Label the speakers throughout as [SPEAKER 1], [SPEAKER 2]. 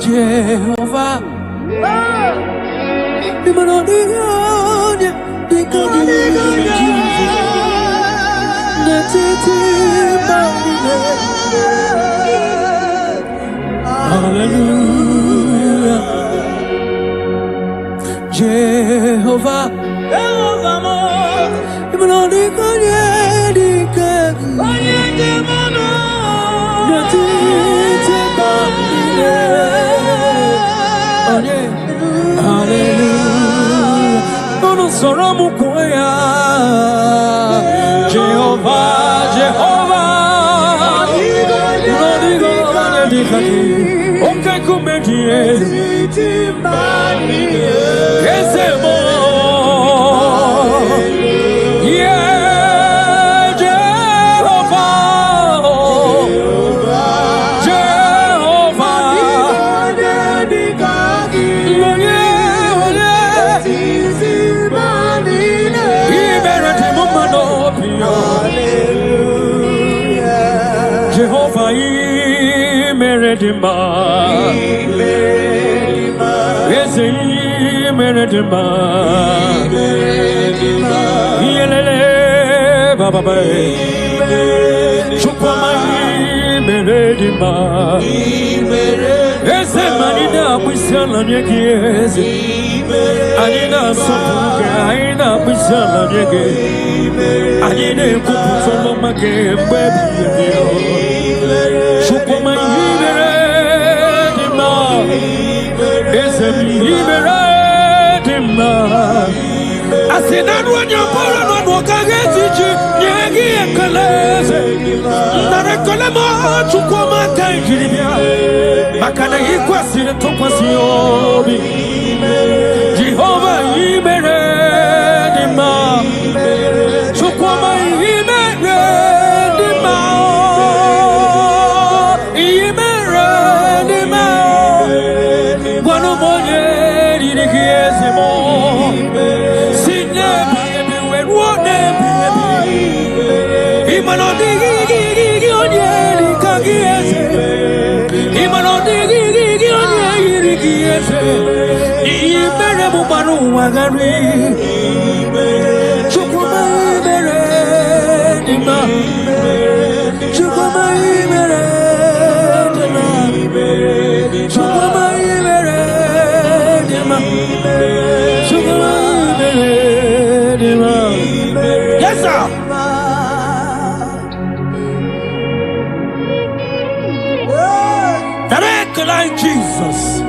[SPEAKER 1] Jehovah. Hallelujah. Jehovah. Jehovah, Jehovah, okay, come here. Yes, yeah, Jehovah, Jehovah, Jehovah, Meredima, Meredima, Yelele, Baba, Chupama, Meredima, Ese Manina, Wisala, Yakies, Anina, Sopuka, Aina, Wisala, Yaki, Anina, Kupusoma, baby, Chupama, Meredima, Ese Meredima. I said that when you're born on Wakageti, Yagi and Kalese, Narakolama, Chukoma, Tangiria, Makana Equasi, the Topasiobi, Jehovah, Imeredima, Chukoma, Imeredima, Imeredima, one of more years, yes, sir. Like Jesus.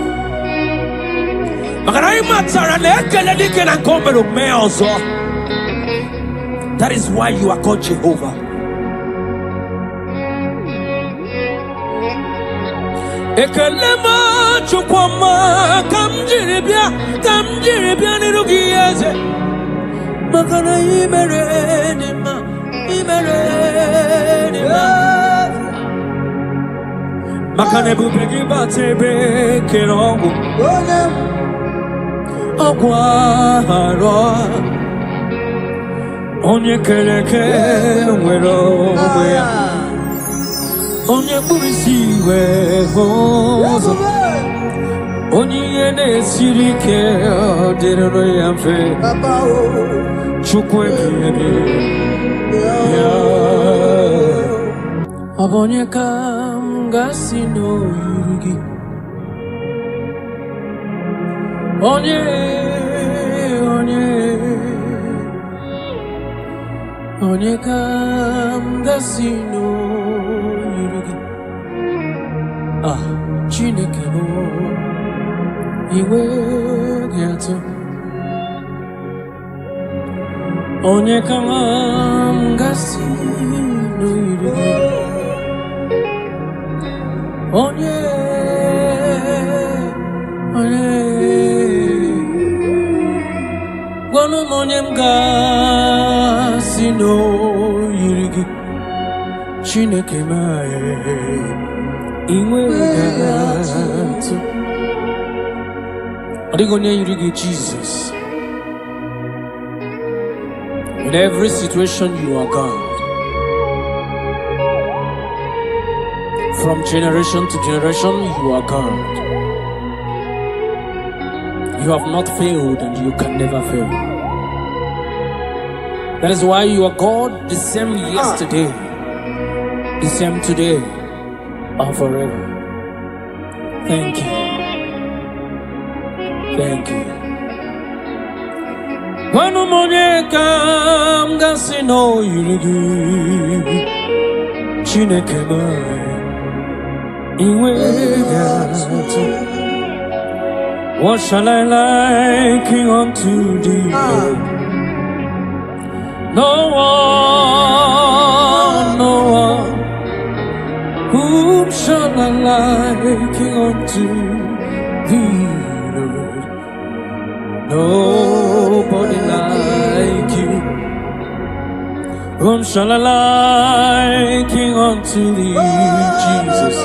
[SPEAKER 1] That is why you are called Jehovah. Ekalema chukwama kamjiribia nirugieze makana imeredima Makane bubegi batebe kerongo Ogwaro Onye kereke wero Onye burisi hozo Onye ene sirike Derero yamfe Chukwe biyebi Abonye Gasino yurugi Onye kam gasino yurugi Chineke mo iwe gato Onye kam gasino yurugi Onye Gwanu monye mga sino yirigi Chineke mae Inwe gato Adigonye yirigi Jesus. In every situation you are God. From generation to generation, you are God. You have not failed and you can never fail. That is why you are God, the same yesterday, the same today, and forever. Thank you. Thank you. When Monie come, gasi no yirigi, Chineke mai, iwe gato. What shall I liken unto thee? No one. Whom shall I liken unto thee, Lord? Nobody like you. Whom shall I liken unto thee, Jesus?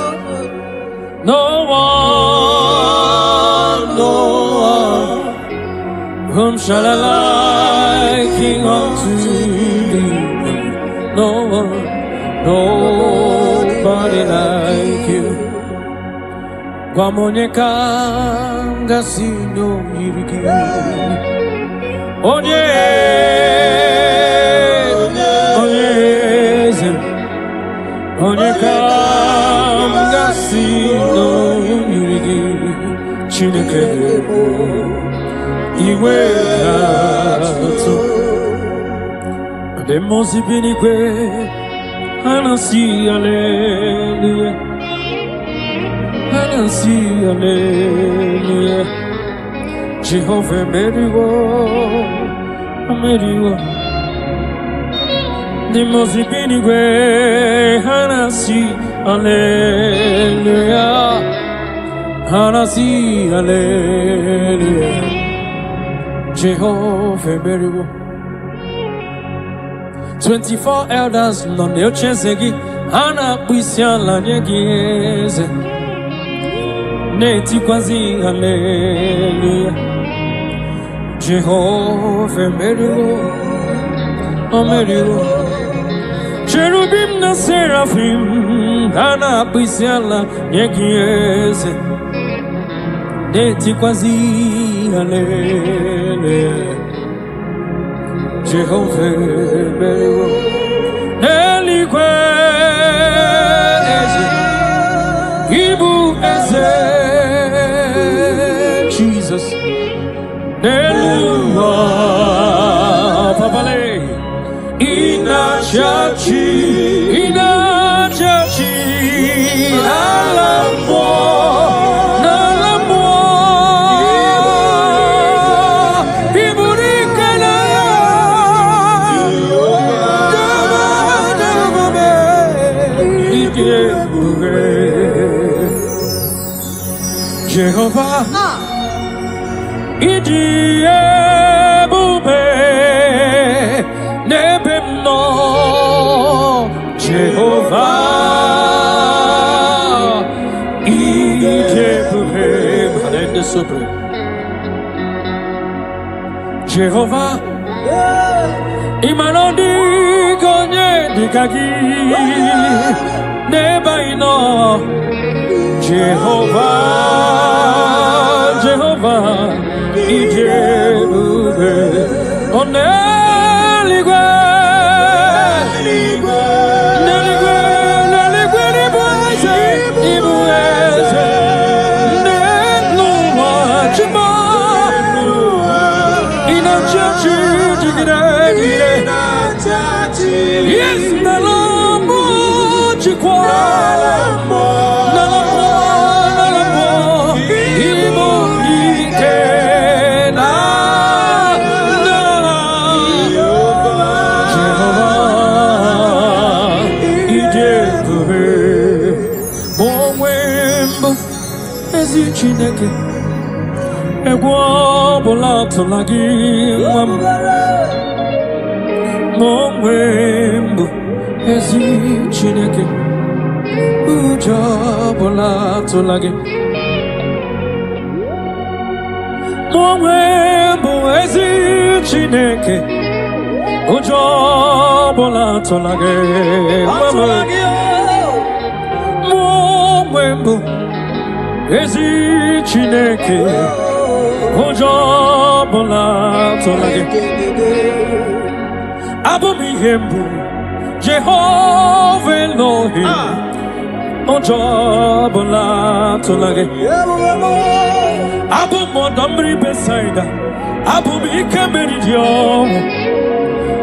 [SPEAKER 1] No one. Whom shall I liken unto thee? No one, nobody like you. Monie gasi no yirigi. Onye gasi no yirigi. Chineke iwe gato. The mosi binigwe anasi hallelujah. Anasi hallelujah. Jehovah meriwo. The mosi binigwe anasi hallelujah. Anasi hallelujah. Jehovah meriwo. 24 elders non ne ochezegi ana kwisiala nyegeze neti kwazi hallelujah. Jehovah meriwo. Cherubim na seraphim ana kwisiala nyegeze neti kwazi hallelujah. Jehovah meriwo. Neligwe eze, ibu eze, Jesus. Neluwa papale, inachachi, alamo. Jehovah, idi ebube nebemno. Jehovah, idi ebube manende sobre. Jehovah, imanodi gonye dikagi nebaino. Jehovah, Ijebube, Oneligwe, Ibueze, Neluwa, Chima, Inachachi, yes, Nalamu, Chikwa, Chineke egwo bụla tụla gị nwa m ma onwe mbụ ezi Chineke ụjọ bụla tụla gị ma onwe mbụ ezi Chineke ụjọ bụla tụla gị nwa m ma onwe mbụ ezi Chineke Ojobola tolage. Abumihembu Jehovah Elohim. Ojobola tolage. Abumodamri besaida. Abumikemeridio.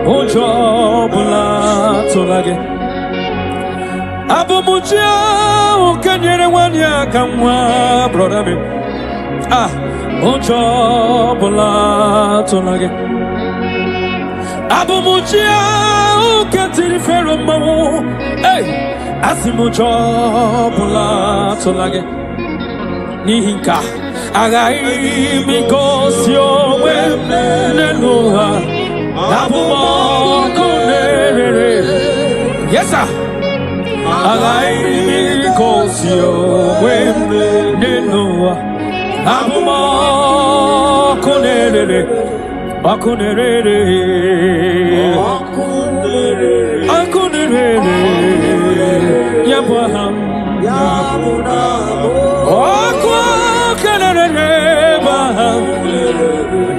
[SPEAKER 1] Ojobola tolage. Abumuja ukanyere wanya kamwa brother me. Ojobola tolage. Abumuja ukatiri fero mawo. Hey, asimujobola tolage. Nihinka agai mikosio weneloha. Abumokonere. Yes sir. Agai mikosio weneloha. Abumokonere. Akunere. Akunere. Yabaham.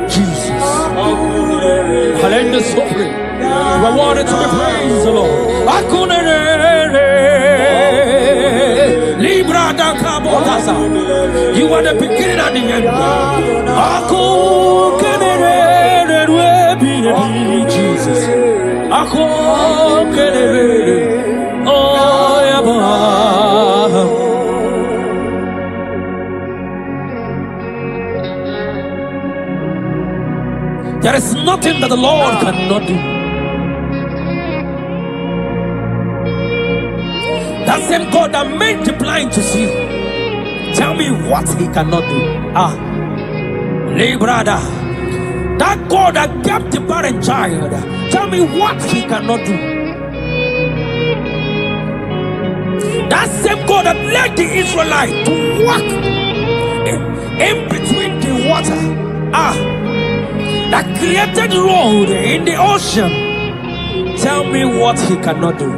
[SPEAKER 1] Jesus. Hallelujah, suffering. Rewarded to be praised, the Lord. Libra da Kabotasa. You are the beginning and the end. Jesus. Oh, Yabah. There is nothing that the Lord cannot do. That same God that made the blind to see, tell me what he cannot do. Brother, that God that kept the barren child, tell me what he cannot do. That same God that led the Israelites to walk in between the water, that created road in the ocean, tell me what he cannot do.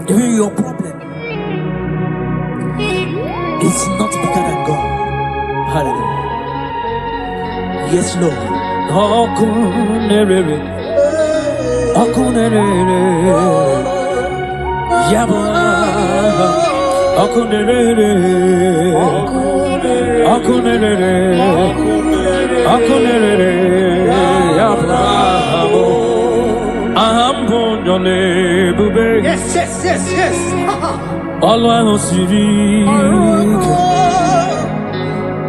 [SPEAKER 1] Even your problem is not bigger than God. Hallelujah. Yes, Lord. Okunere. Yaba. Okunere. Yes. Always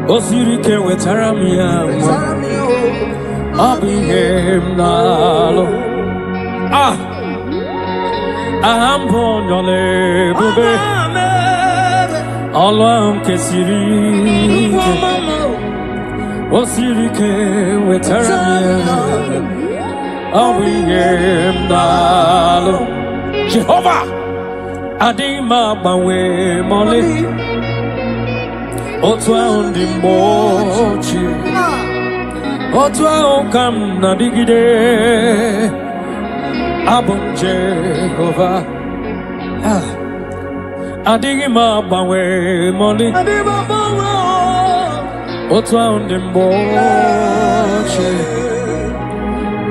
[SPEAKER 1] Osirike wetaramia. Abihem nalo. Ahambonyole bube. Alwam kesirike. Osirike wetaramia. Abihem nalo. Jehovah Adima bawe mole. Otwa undi mochi. Otwa okam na digide. Abum Jehovah. Adima bawe mole. Otwa undi mochi.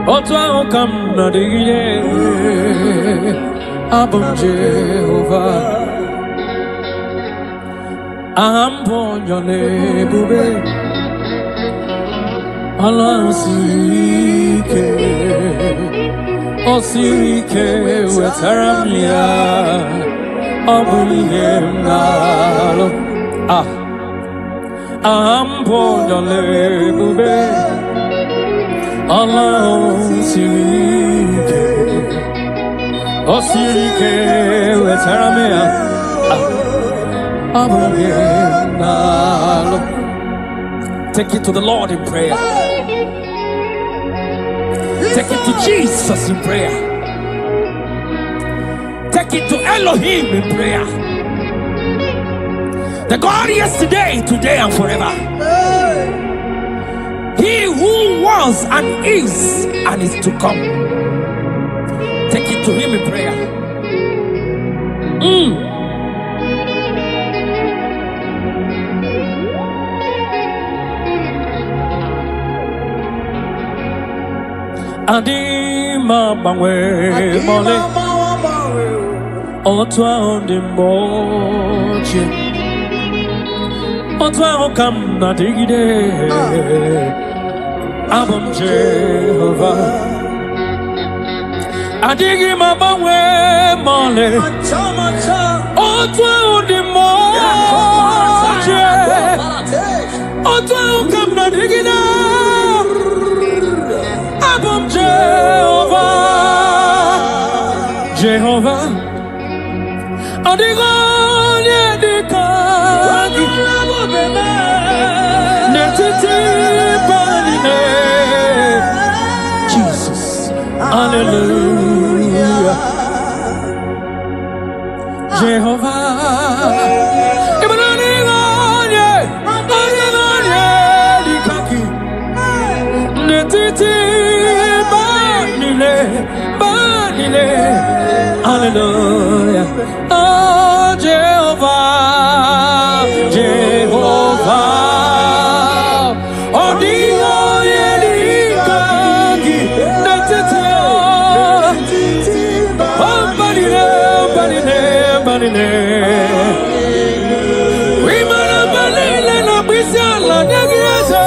[SPEAKER 1] Otwa okam na digide. Abum Jehovah. Ambonyole bube. Alansike. Osirike wetaramia. Abuliem nalo. Ambonyole bube. Alansike. Osirike wetaramia. Take it to the Lord in prayer. Take it to Jesus in prayer. Take it to Elohim in prayer. The God yesterday, today, and forever. He who was and is to come. Take it to him in prayer. Adima Bangwe Mole Otwa on the mochi Otwa Okam Nadigide Abam Jehovah Adigima Bangwe Mole Otwa on the mochi Otwa Okam Nadigide Abam Jehovah, Jehovah, Adigone Dikagi, Netiti Banine, Jesus, Hallelujah, Jehovah, Adigone Dikagi, Netiti. Hallelujah. Oh, Jehovah, Jehovah. Oh, Dio, Yelikangi, Natetio. Oh, Banine, Banine, Banine. We must believe in a Bisala, Nagiasa.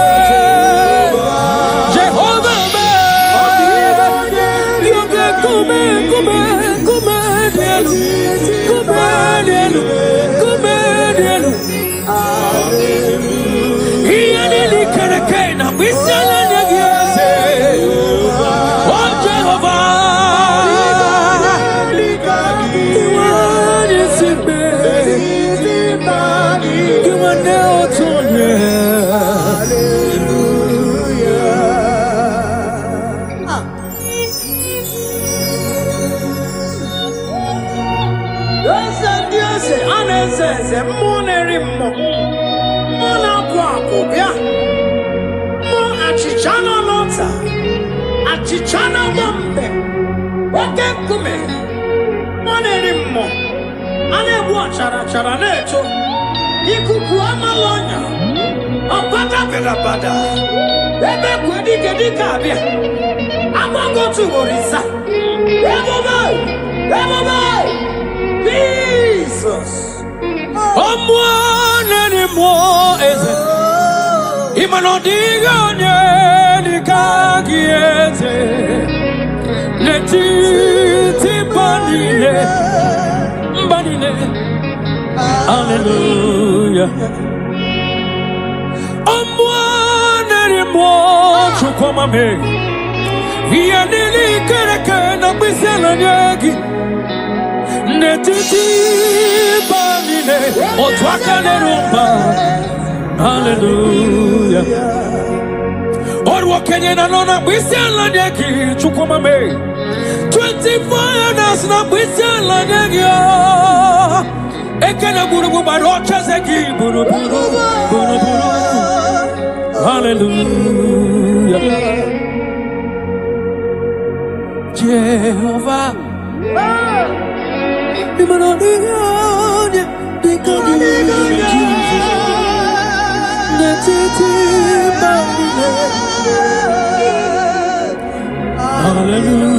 [SPEAKER 2] Chichana bombe, oke kume, monerimo, ane buachara chara neto, ikuku amalonya, apata belabada, ebe kwedi kedi kabia, amago tu orisa, ebobai, Jesus,
[SPEAKER 1] omonerimo eze, imanodiga nye. Hallelujah. Chukwamame. Vianili kereke na bisela nyegi. Netiti banile. Otwaka nerumba. Hallelujah. Orwa Kenya na nona bisela nyegi. Chukwamame. 24 hours na bisela nyegi. Ekene burubu barocha zeki burubu. Hallelujah. Jehovah. Hallelujah.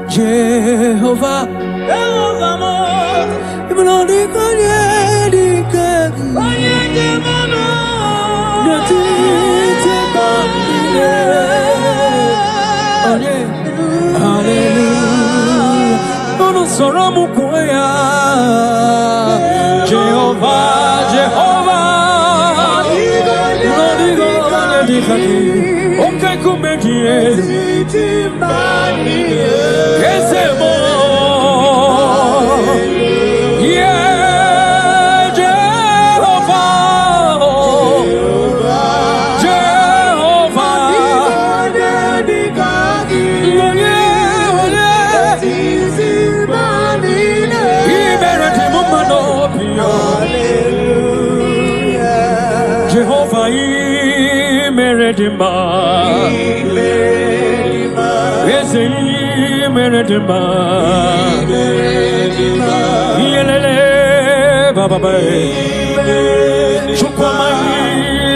[SPEAKER 1] Jehovah. Jehovah, Jehovah, okay, come here.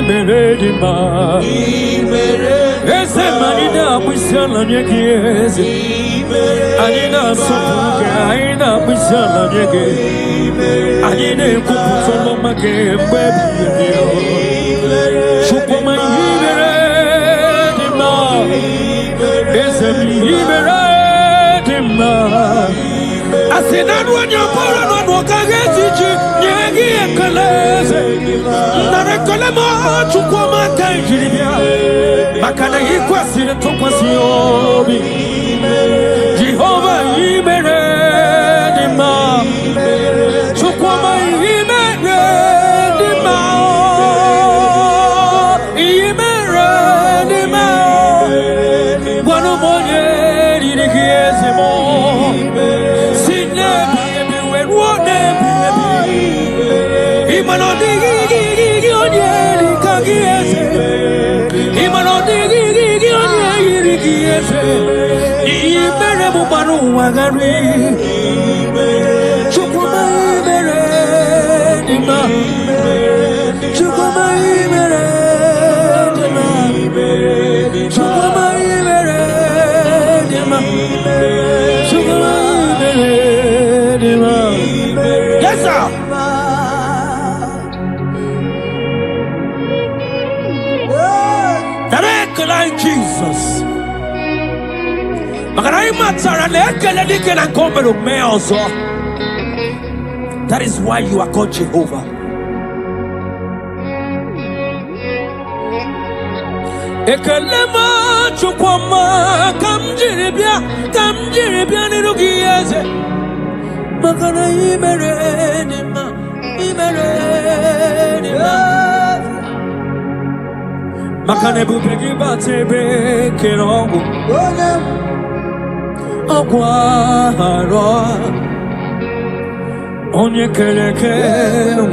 [SPEAKER 1] imeredima. Ese manina mwisala nyegeze. Anina sofuke aina mwisala nyege. Anine kuputolo make mbebi yo. Chukuma imeredima. Ese imeredima. Asinadu anyapora no kagetichi nyegi ekaleze. Narekolema chukuma kanjiribia. Makana ikwasire tokwasiyobi. Jehovah imeredima. Chukuma imeredima. Imeredima. Wano monye dirikiezemo. Yes, sir. Like Jesus. That is why you are called Jehovah. Ekalema chukwama kamjiribia nirugieze. Makana imeredima. Makane bupegi batebe kerongo. Aguaro. Onye kereke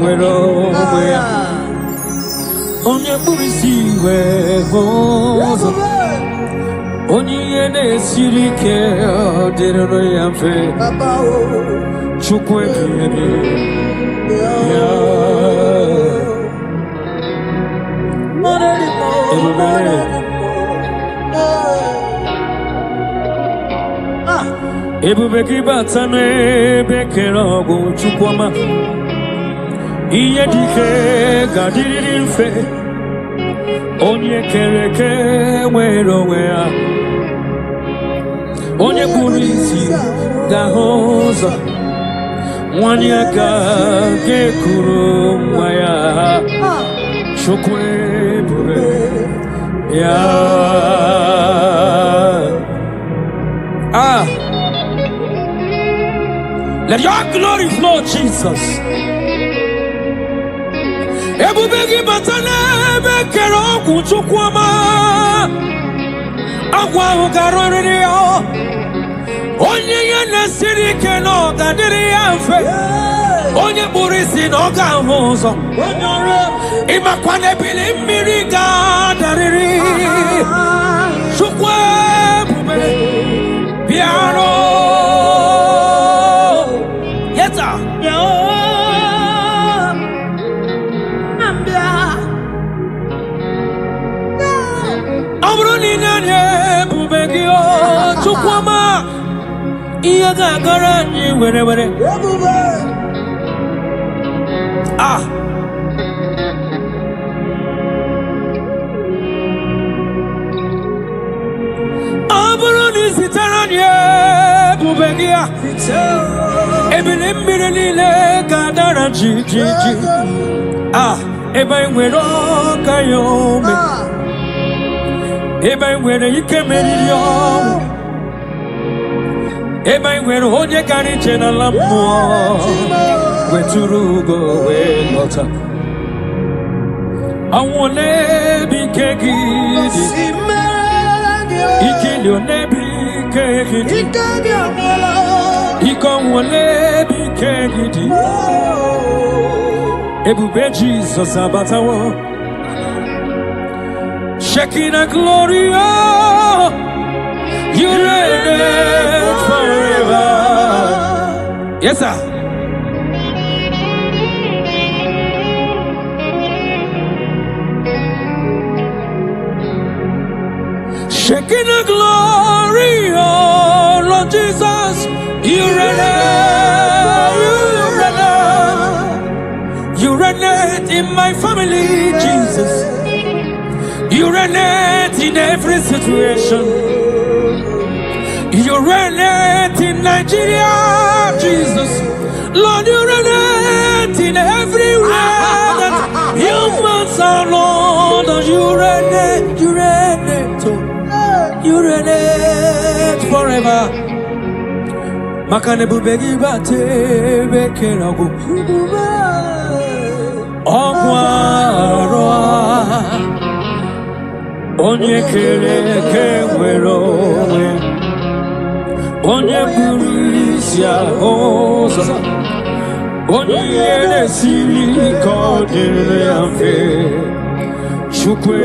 [SPEAKER 1] wero wea. Onye burisi we hozo. Onye yene sirike derero yamfe. Chukwe biyebi. Ebubeki batane bekerogo chukwama. Iye dike gadiri fe. Onye kereke wero wea. Onye burisi dahoza. Wanyaka gekuru mwaya. Chukwe bure. Let your glory flow, Jesus. Ebubegi batane bekero kuchukwama. Agwa ugarore yo. Onye yene sirike no gadiri yanfe. Onye burisi no gahozo. Imakwane bili miriga dariri. Chukwe bube. Piano. Yeta. Amruni nanye bubegi o chukwama. Iya gagara ni were. Ah. Amruni sitaranye bubegia. Ebile nile gadara ji. Ah, eba nwere kayome. Eba nwere ikemeri yo. Eba nwere onye kariche na lammo. Weturu go we lota. Awole bikegidi. Ikilio nebi kegidi. Ikonwole bikegidi. Ebube Jesus abatawo. Shekinah glory, oh, you reign forever. Yes, sir. King of glory, oh Lord Jesus, you reign, you reign in my family, Jesus. You reign in every situation. You reign in Nigeria, Jesus. Lord, you reign in everywhere that humans are, Lord. You reign, you reign forever. Makanebu begi bate bekeragu. Ogwaroa onye kere kewero onye burisia oza onye yere siri kodere amfe chukwe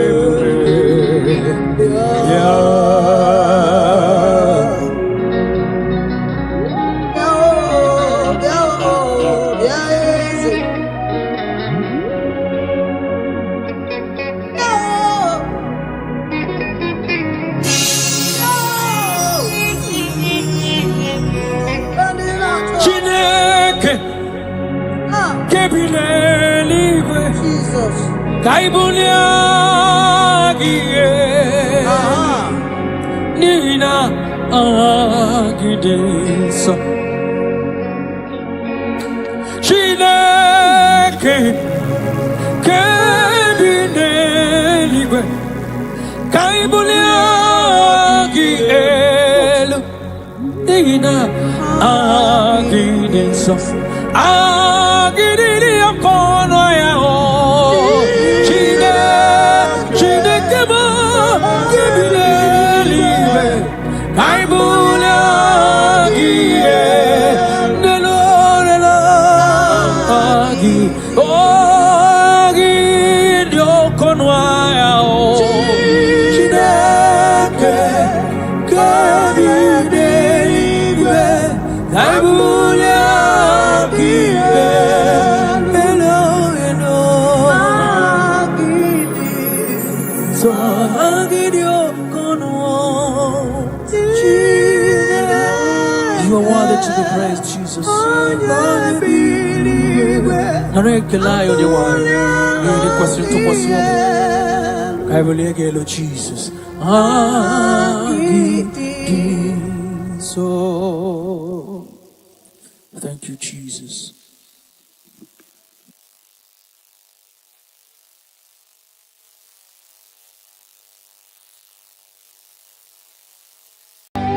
[SPEAKER 1] ya Kaibulia gie Nina agidesa Chineke Kebineliwe Kaibulia gie Nina agidesa Agidili akono ya You are worthy to be praised, Jesus. Narekela yo de wa. You the question to pursue. I will get Jesus. So thank you, Jesus.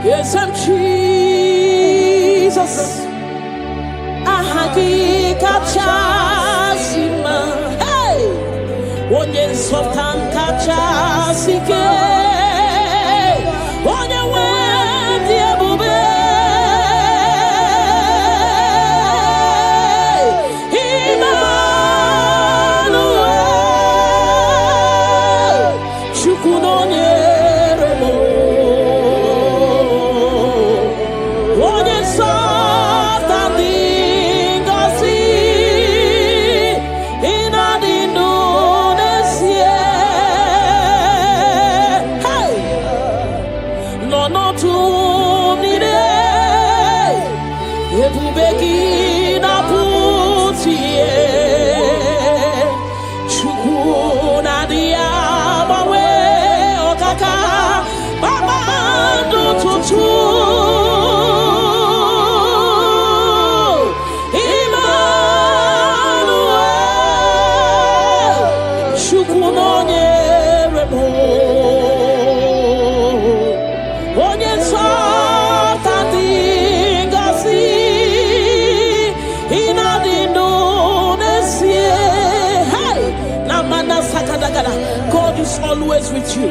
[SPEAKER 3] Yes, I'm Jesus. Ahagi kachasima. Hey, onye sultan kachasike. Onye wendi ebube. Emmanuel, chukunonye remo. God is always with you.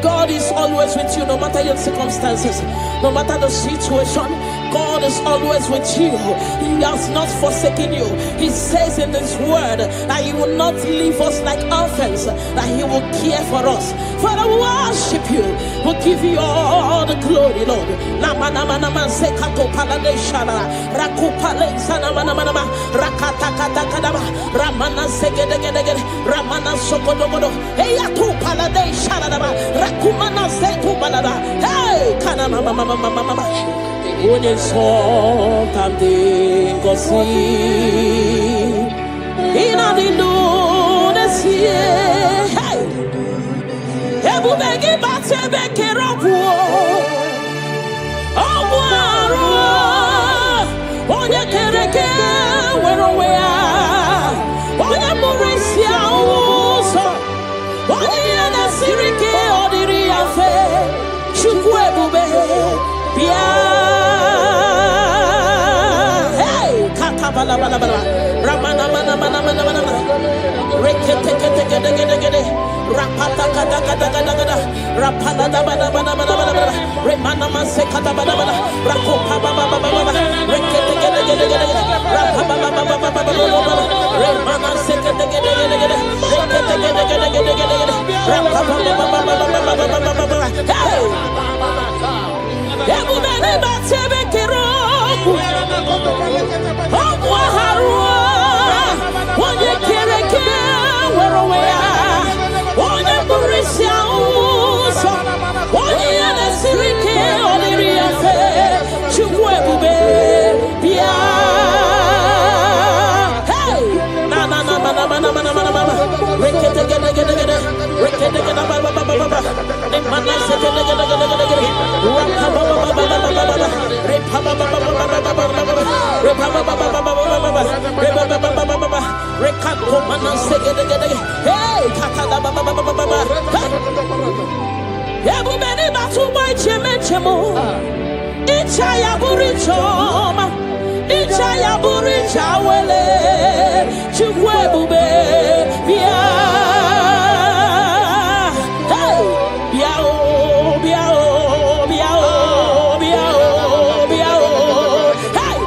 [SPEAKER 3] God is always with you, no matter your circumstances, no matter the situation. God is always with you. He has not forsaken you. He says in His word that He will not leave us like orphans, that He will care for us. Father, we worship you. We'll give you all the glory, Lord. Ramana palade shalaba rakumana zetu balada. Hey, kana mama. Onye so tamde ngosi. Ina dilu nesie. Hey, ebu begi bate beke robuo. Obuaro. Onye kereke werowea. Onye murisia uso. Onye na sirike odiri afe. Chukwu ebube bia. Hey, kata bala. Ramana mana. Rekete gede. Rapata kata. Rapala da. Remana mase kata bana. Rakopa baba. Rekete gede. Rapapa Remana se gede. Rekete gede. Rapapa. Hey! Ebu bene batebe kerobu. Obwa harua. Onye kereke werowea. Onye burisia uso. Onye yane sirike oniri afe. Chukwu ebube bia. Hey! Na. Rekete gede. Rekete gede baba. Remana se gede. Ichaya buricha wele chukwu ebube bia. Hey, bia o. Hey,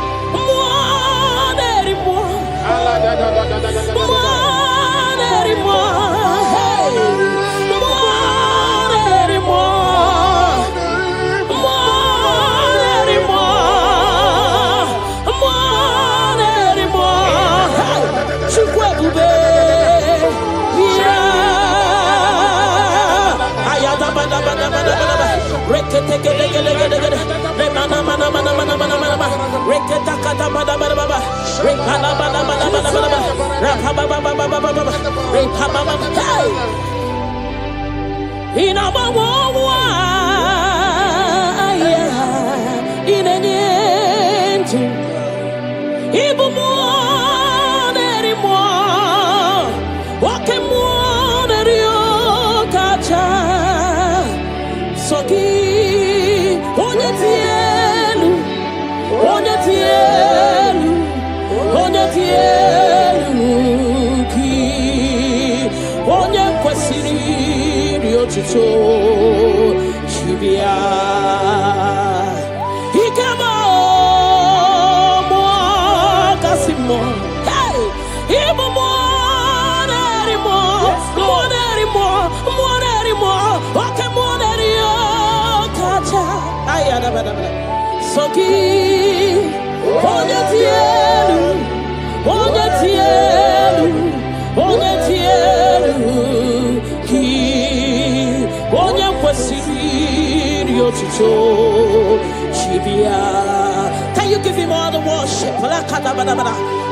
[SPEAKER 3] Can you give him all the worship?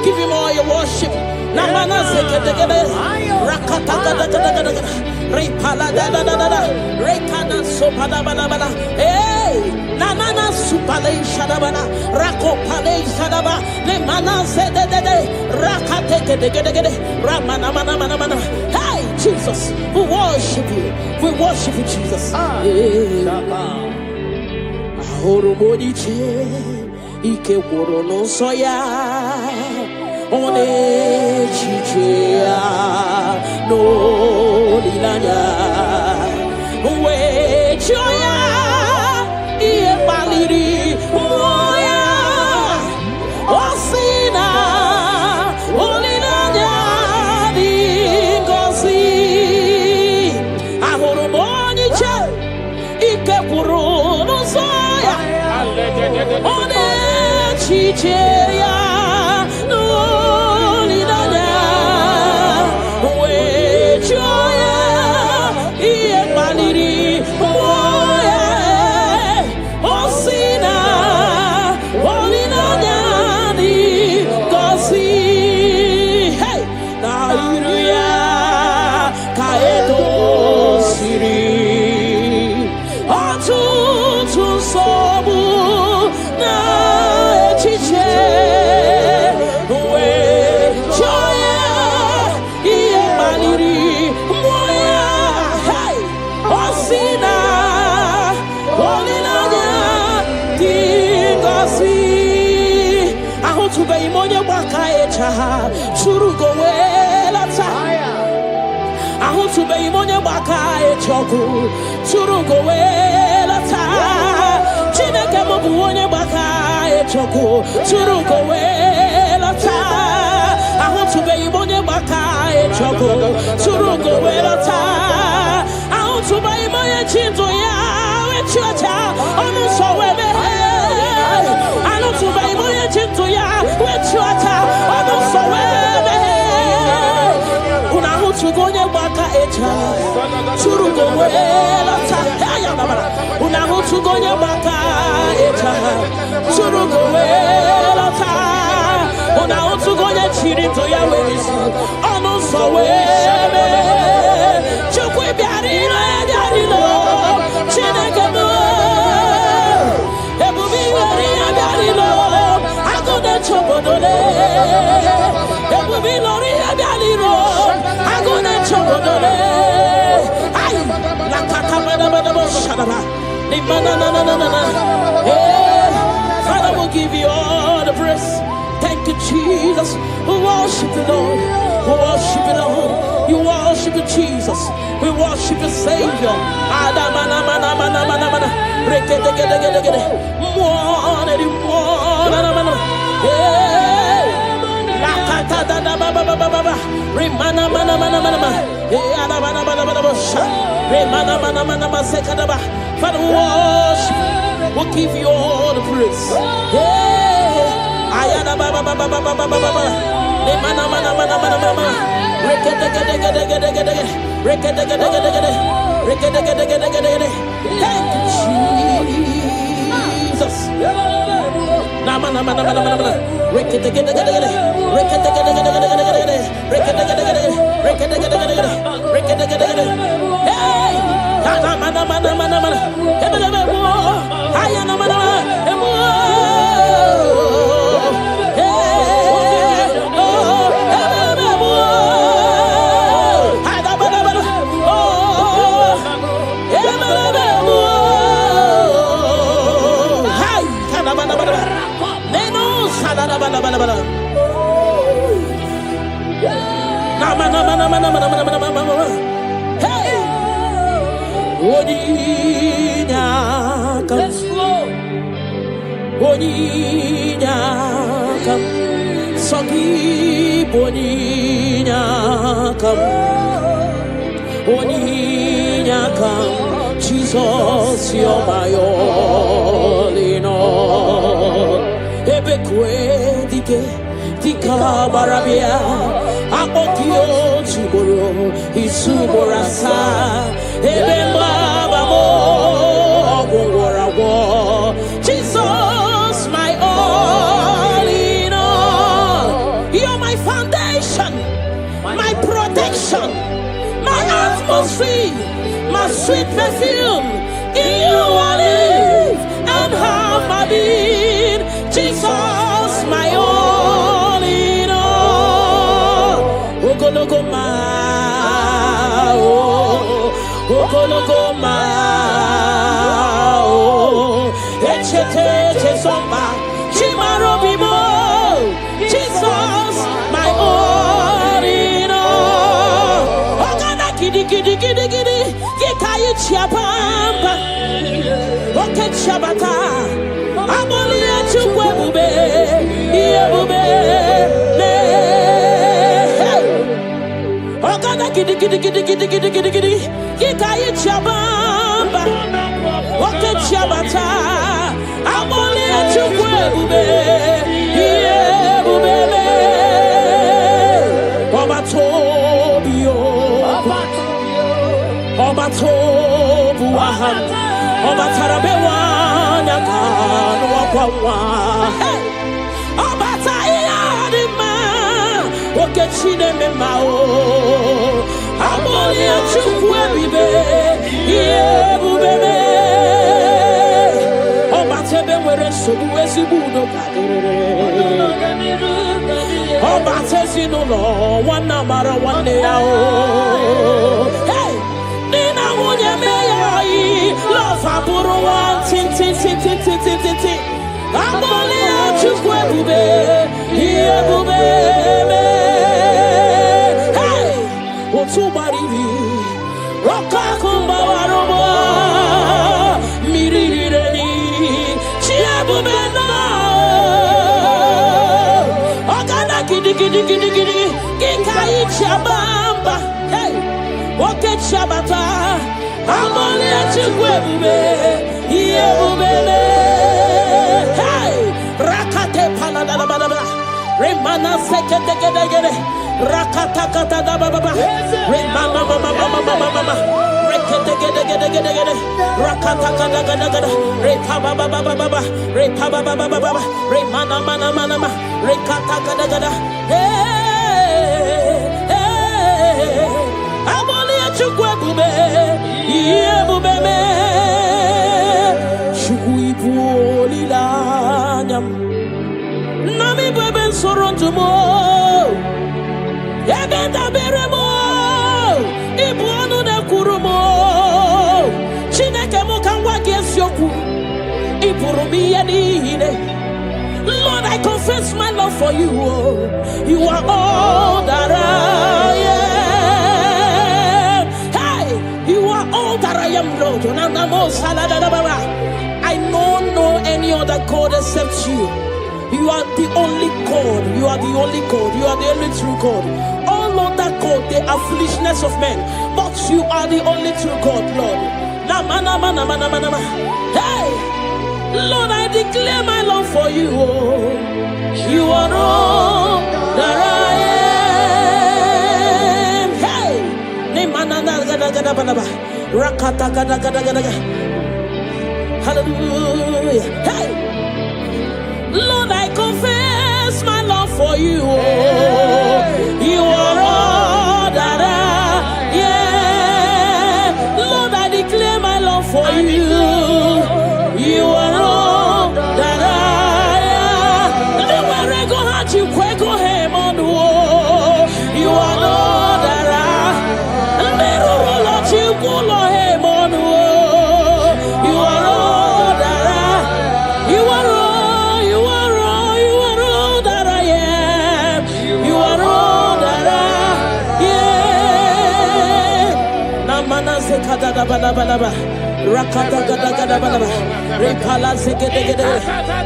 [SPEAKER 3] Give him all your worship. Hey, Nanana Supale Shadabana, Rako Pale Shadaba, Lemana Zede, Rakate, Ramana. Hey, Jesus, we worship you. We worship you, Jesus. Ahoromoniche, Ike Worono Soya, One Chichia, no Lilanya, We Choya, Ie Baliri, Moya, Osina, Olilanya, Dingosi, Ahoromoniche, Ike Worono Soya. One chicheya no lidanya we choya I go welata. Aho to be monye baka e choku. Turu go welata. Chineke mo buonye baka e choku. Turu go welata. Aho to be monye baka e choku. Turu go welata. Aho to be monye chinto ya we chocha. Onu so we be. Aho to be monye chinto ya we chocha. Onu so we be. Una to go baka echa. Turu go welata. Una to go baka echa. Turu go welata. Una to go chiri to ya wesi. Onu so we be. Chukwe biarilo biarilo. Chineke mo. Ebu biarilo biarilo. Agone chobodole. Ebu biarilo biarilo. Agone chobodole. Ay, la kakamana bana shadaba. Ni mana na na na na. Father, will give you all the praise. Thank you, Jesus. We worship you, Lord. We worship you, Lord. You worship you, Jesus. We worship you, Savior. Adamana mana mana mana mana. Rekete gede gede gede. More and more. La kata da da ba ba ba ba ba. Remana mana mana mana mana. Ada mana mana mana mana. Remana mana mana mana sekada ba. Father, we worship. We'll give you all the praise. Ayana ba ba ba ba ba ba ba ba ba. Remana mana mana mana mana. Rekete gede gede gede gede. Rekete gede gede gede. Rekete gede gede gede gede. Thank you, Jesus. Nama nama nama nama nama. Rekete gede gede gede. Rekete gede gede gede gede gede. Rekete gede gede gede. Rekete gede gede gede. Rekete gede gede. Hey! Nama nama nama nama. Ebe ebe mo. Aya nama nama. Emo. Hey! Oh! Ebe ebe mo. Ada bada bada. Oh! Ebe ebe mo. Hai! Kana bada bada. Neno sadara bada bada bada. Nama nama nama nama nama nama nama. Hey! Oninya kam. Oninya kam. Sogi oninya kam. Oninya kam. Jesus, you're my only Lord. Ebe kwe dike dika barabia. Akokio chiboro isuborasa. Ebe mabamo ogwarawo. Jesus, my all in all. You're my foundation, my protection, my atmosphere, my sweet perfume. In you I live and have my being. Jesus, my all in all. Ogologoma, oh, ogologoma, oh, echete chesomba, chimarobimo. Jesus, my all in all. Ogana kidi kidi kidi kidi, yekayi chiapamba, oke chabata, aboli echukwe bube, iebube, ne. Ogana kidi kidi kidi kidi kidi kidi kidi, yekayi chiapamba, oke chabata, aboli echukwe bube, iebube, ne. Obatobio, Obatobuahan, Obatarabewa, Nakan, Wakwa, Obatayadima, Okechine Memao, Amolia Chukwebibe, Yebube, Obatebe were Subuesibuno, Obatesino, one number one day. Hey! Nina Wunya Mei, Love Aburo one, tin. I'm only a Chukwe, here, to baribi. Roka kumba warobo. Mirireni. Chiabu bena. Ogana gidi gidi gidi gidi. Kikai chabamba. Hey. Woke chabata. Amole chukwebume. Yebubele. Hey. Rakate palada baba. Remana sekete gede gede. Rakata kata da baba. Remana mama mama mama. Rekete gede gede gede gede. Rakata kata gada gada. Repa baba baba baba. Repa baba baba baba. Remana mana mana mana. Rekata gada gada. Hey hey. Amoli achukwe bube. Ye bube me. Chukui buli la nyam. Nami bebe soronto mo. Ebenda beremo. Ibu anu ne kurumo. Chineke mo kangwa gesyoku. Ipurumi yenine. Lord, I confess my love for you. You are all that I am. Hey, you are all that I am, Lord. I don't know any other God except you. You are the only God. You are the only God. You are the only true God. All other God, they are foolishness of men. But you are the only true God, Lord. Hey, Lord, I declare my love for you. You are all that I am. Hey, hallelujah. Hey. Lord, I confess my love for you. You are all that I am. Lord, I declare my love for you. You are all that I am. Anywhere I go, heart you quick go him on the wall. You are all that I am. Never let you go him on the wall. You are all that I am. You are all. Rakata gada gada bada repala segede gede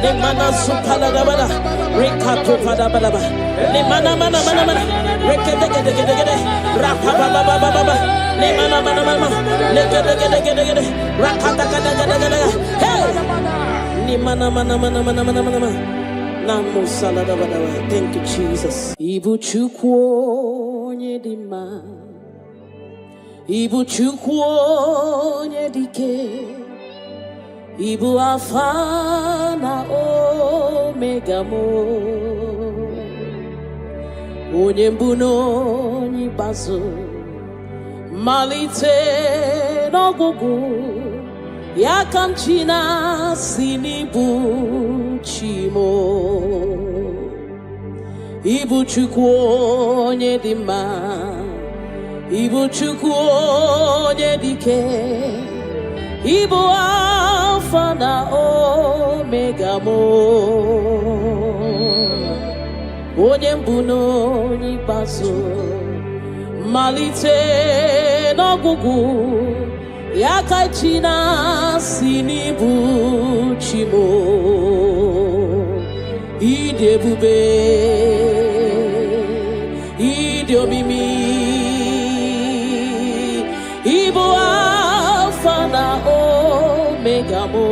[SPEAKER 3] ne mana supala da bada rekato pada bada ne mana mana mana mana rekede gede gede gede rapa baba baba baba ne mana mana mana ne gede gede gede gede rakata gada gada gada hey ne mana mana mana mana mana mana namo sala da bada. Thank you Jesus. Ibu chukwu onye di mma. Ibu chukwu onye dike. Ibu alfa na omega mo. Onye mbu n'onye ikpeazụ. Malite n'ọgwụgwụ. Ya ka m ji na-asị n'ibu chi mo. Ibu chukwu onye dị mma. Ibu chukwu onye dike. Ibu alfa na omega mo. Onye mbu n'onye ikpeazụ. Malite n'ọgwụgwụ. Ya ka chi na-asị n'ibu chi mo. Ịdị ebube. Ịdị omimi. Ibu alfa na omega mo.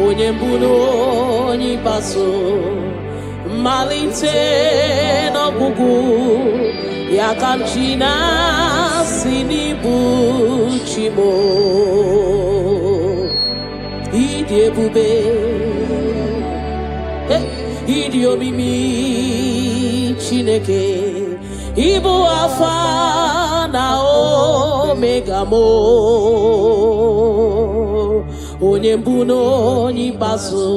[SPEAKER 3] Onye mbu n'onye ikpeazụ. Malite n'ọgwụgwụ. Ya ka m ji na-asị n'ibu chi mo. Ịdị ebube. Ịdị omimi Chineke. Ibu alfa na omega mo. Onye mbu n'onye ikpeazụ.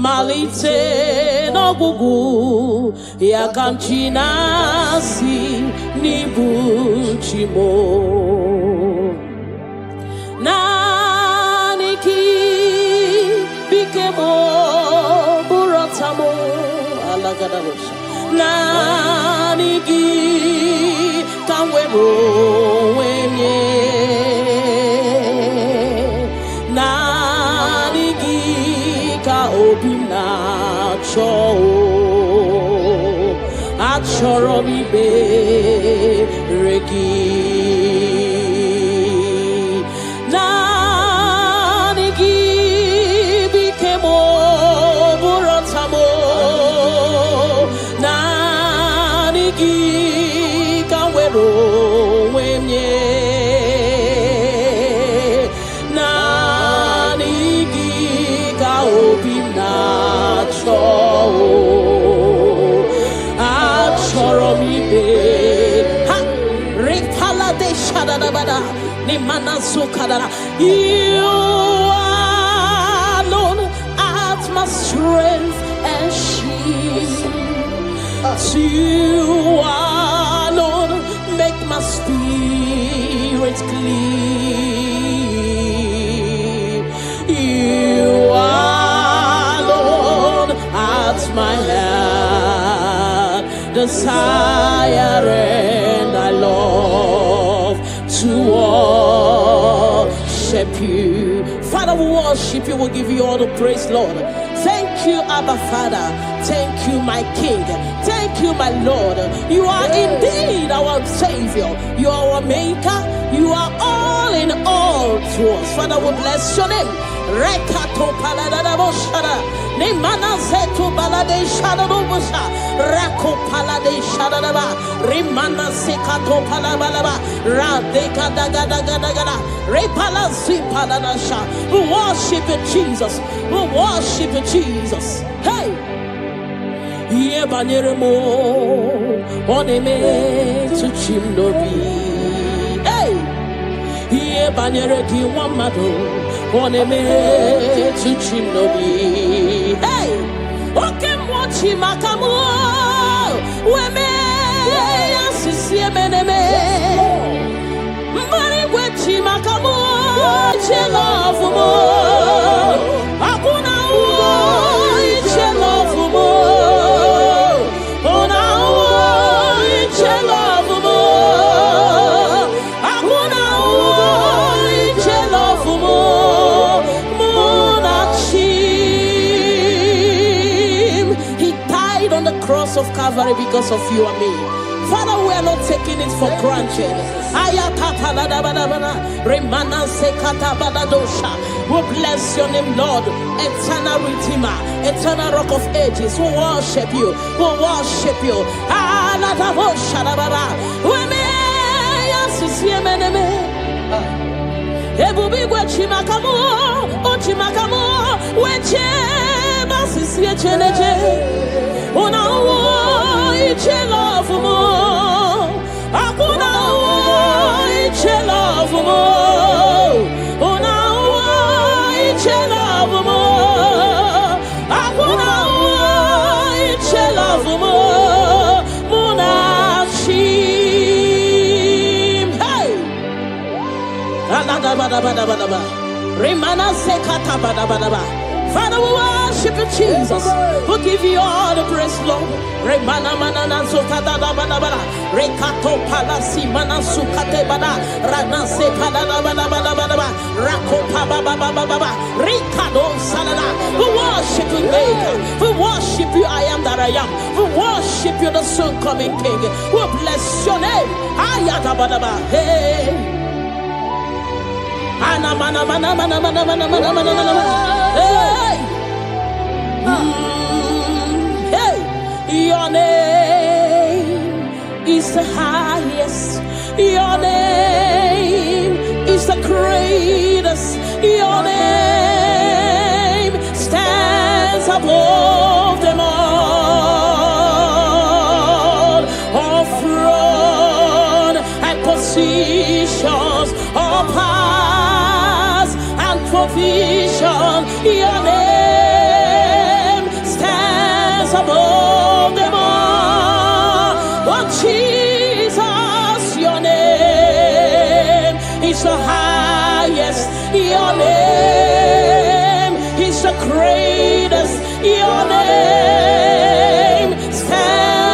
[SPEAKER 3] Malite n'ọgwụgwụ. Ya ka m ji na-asị n'ibu chi mo. Naanị gị bike mo bụrụ ọta mo. Alagadabosha. nanigi kanwero wenye nanigi ka obina cho achoro mi be regi nanigi bikemo burotamo nanigi kanwero wenye nanigi ka obina cho achoro mi be ha repala de shadadabada ni manasukadara you alone at my strength and shield you alone make my spirit clean you alone at my heart desire and I love to worship you. Father, we worship you, we'll give you all the praise, Lord. Thank you, Abba Father. Thank you, my King. Thank you, my Lord. You are indeed our Savior. You are our Maker. You are all in all to us. Father, we bless your name. Rekato paladadaboshara. Nemana zetu balade shadadobosha. Rako palade shadadaba. Rimana sekato palabalaba. Radeka dagadagada. Repala zipaladasha. We worship you, Jesus. We worship you, Jesus. Hey! Ye baniremo oneme to chimnobi. Hey! Ye banere ki wamado oneme to chimnobi. Hey! Oke mochi makamu weme asisi meneme. Mari wechi makamu chelofu mo. Akuna wo chelofu mo. Cross of Calvary because of you and me. Father, we are not taking it for granted. We bless your name, Lord. Eternal Redeemer, eternal Rock of Ages. We worship you. We worship you. Una wo iche love mo akuna wo iche love mo una wo iche love mo akuna wo iche love mo muna chim hey alada bada remana sekata bada. Father, we worship you, Jesus. We give you all the praise, Lord. Remana manana sokada da bana bana. Rekato palasi mana sukate bana. Rana se pada da bana bana bana. Rako pa ba ba ba ba ba. Rikado salada. We worship you, Maker. We worship you, I am that I am. We worship you, the soon coming King. We bless your name. Ayata bana ba. Hey. Ana mana mana mana mana mana mana mana mana. Hey. Hey. Your name is the highest. Your name is the greatest. Your name stands above them all. All throne and positions, all powers and provision. Your name stands above them all. Oh Jesus, your name is the highest. Your name is the greatest. Your name stands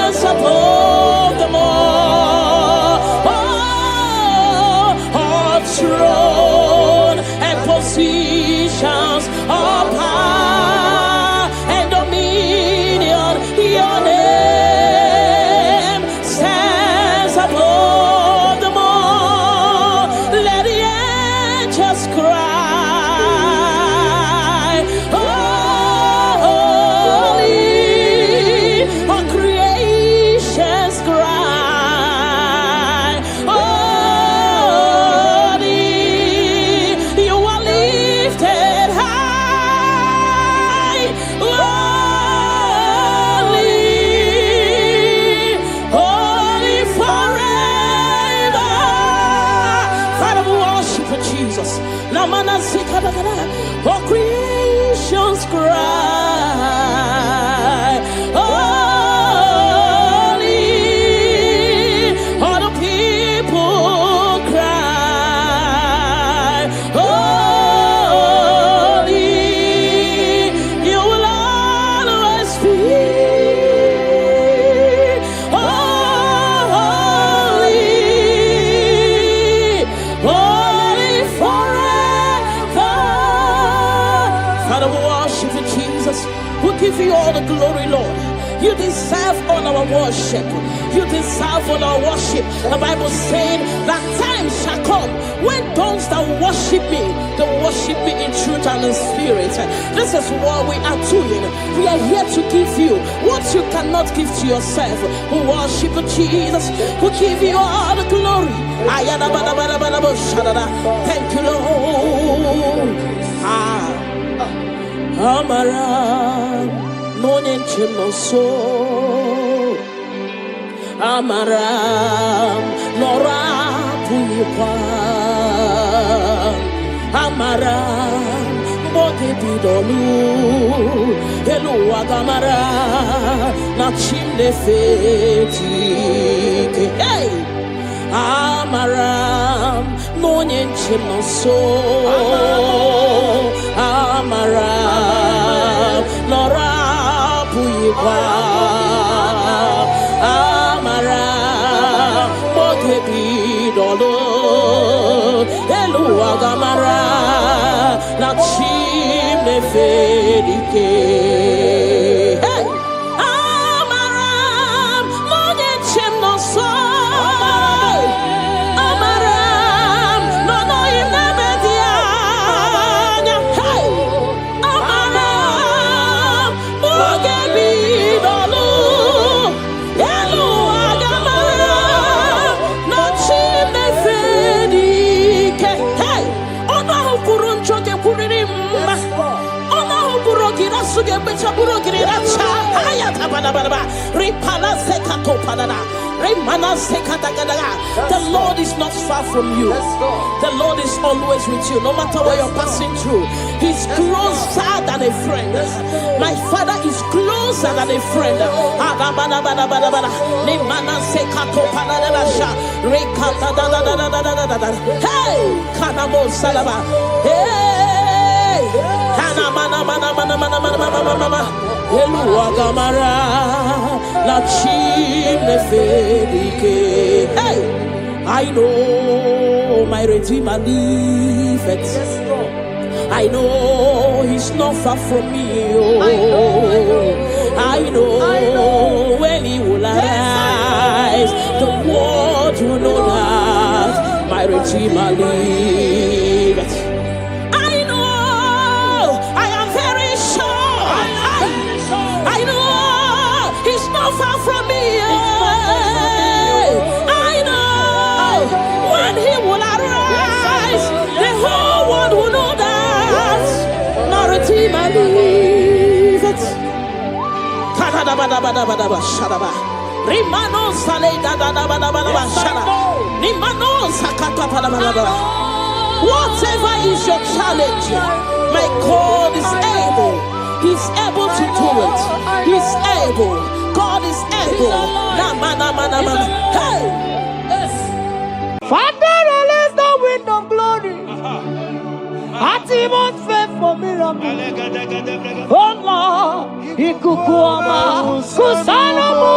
[SPEAKER 3] deserve all our worship. You deserve all our worship. The Bible saying that time shall come when those that worship me, they worship me in truth and in spirit. This is what we are doing. We are here to give you what you cannot give to yourself. We worship Jesus. We give you all the glory. Thank you, Lord. Amara Monie Chimoso Amara Nora Puipa Amara Bote Bidolu Hello Agamara Na Chimne Feti Hey Amara Monie Chimoso Amara Nora Puipa Amara Botebi Dolo Elu Agamara Na Chimne Fedike Hey Amara Monie Chimoso The Lord is not far from you. The Lord is always with you, no matter what you're passing through. He's closer than a friend. My Father is closer than a friend. Hey, Kanamo Salaba. Hey, Eluagamara La Chimne Fedike. Hey, I know my Redeemer liveth. I know he's not far from me. Oh, I know when he will arise, the world will know that my Redeemer liveth. Far from me, I know when he will arise, the whole world will know that my Redeemer liveth. Whatever is your challenge, my God is able. He's able to do it. He's able. God is able. Hey!
[SPEAKER 2] Father, release the wind of glory. Atmosphere for miracle. Oh Lord, Ikukuama, Kusanamu.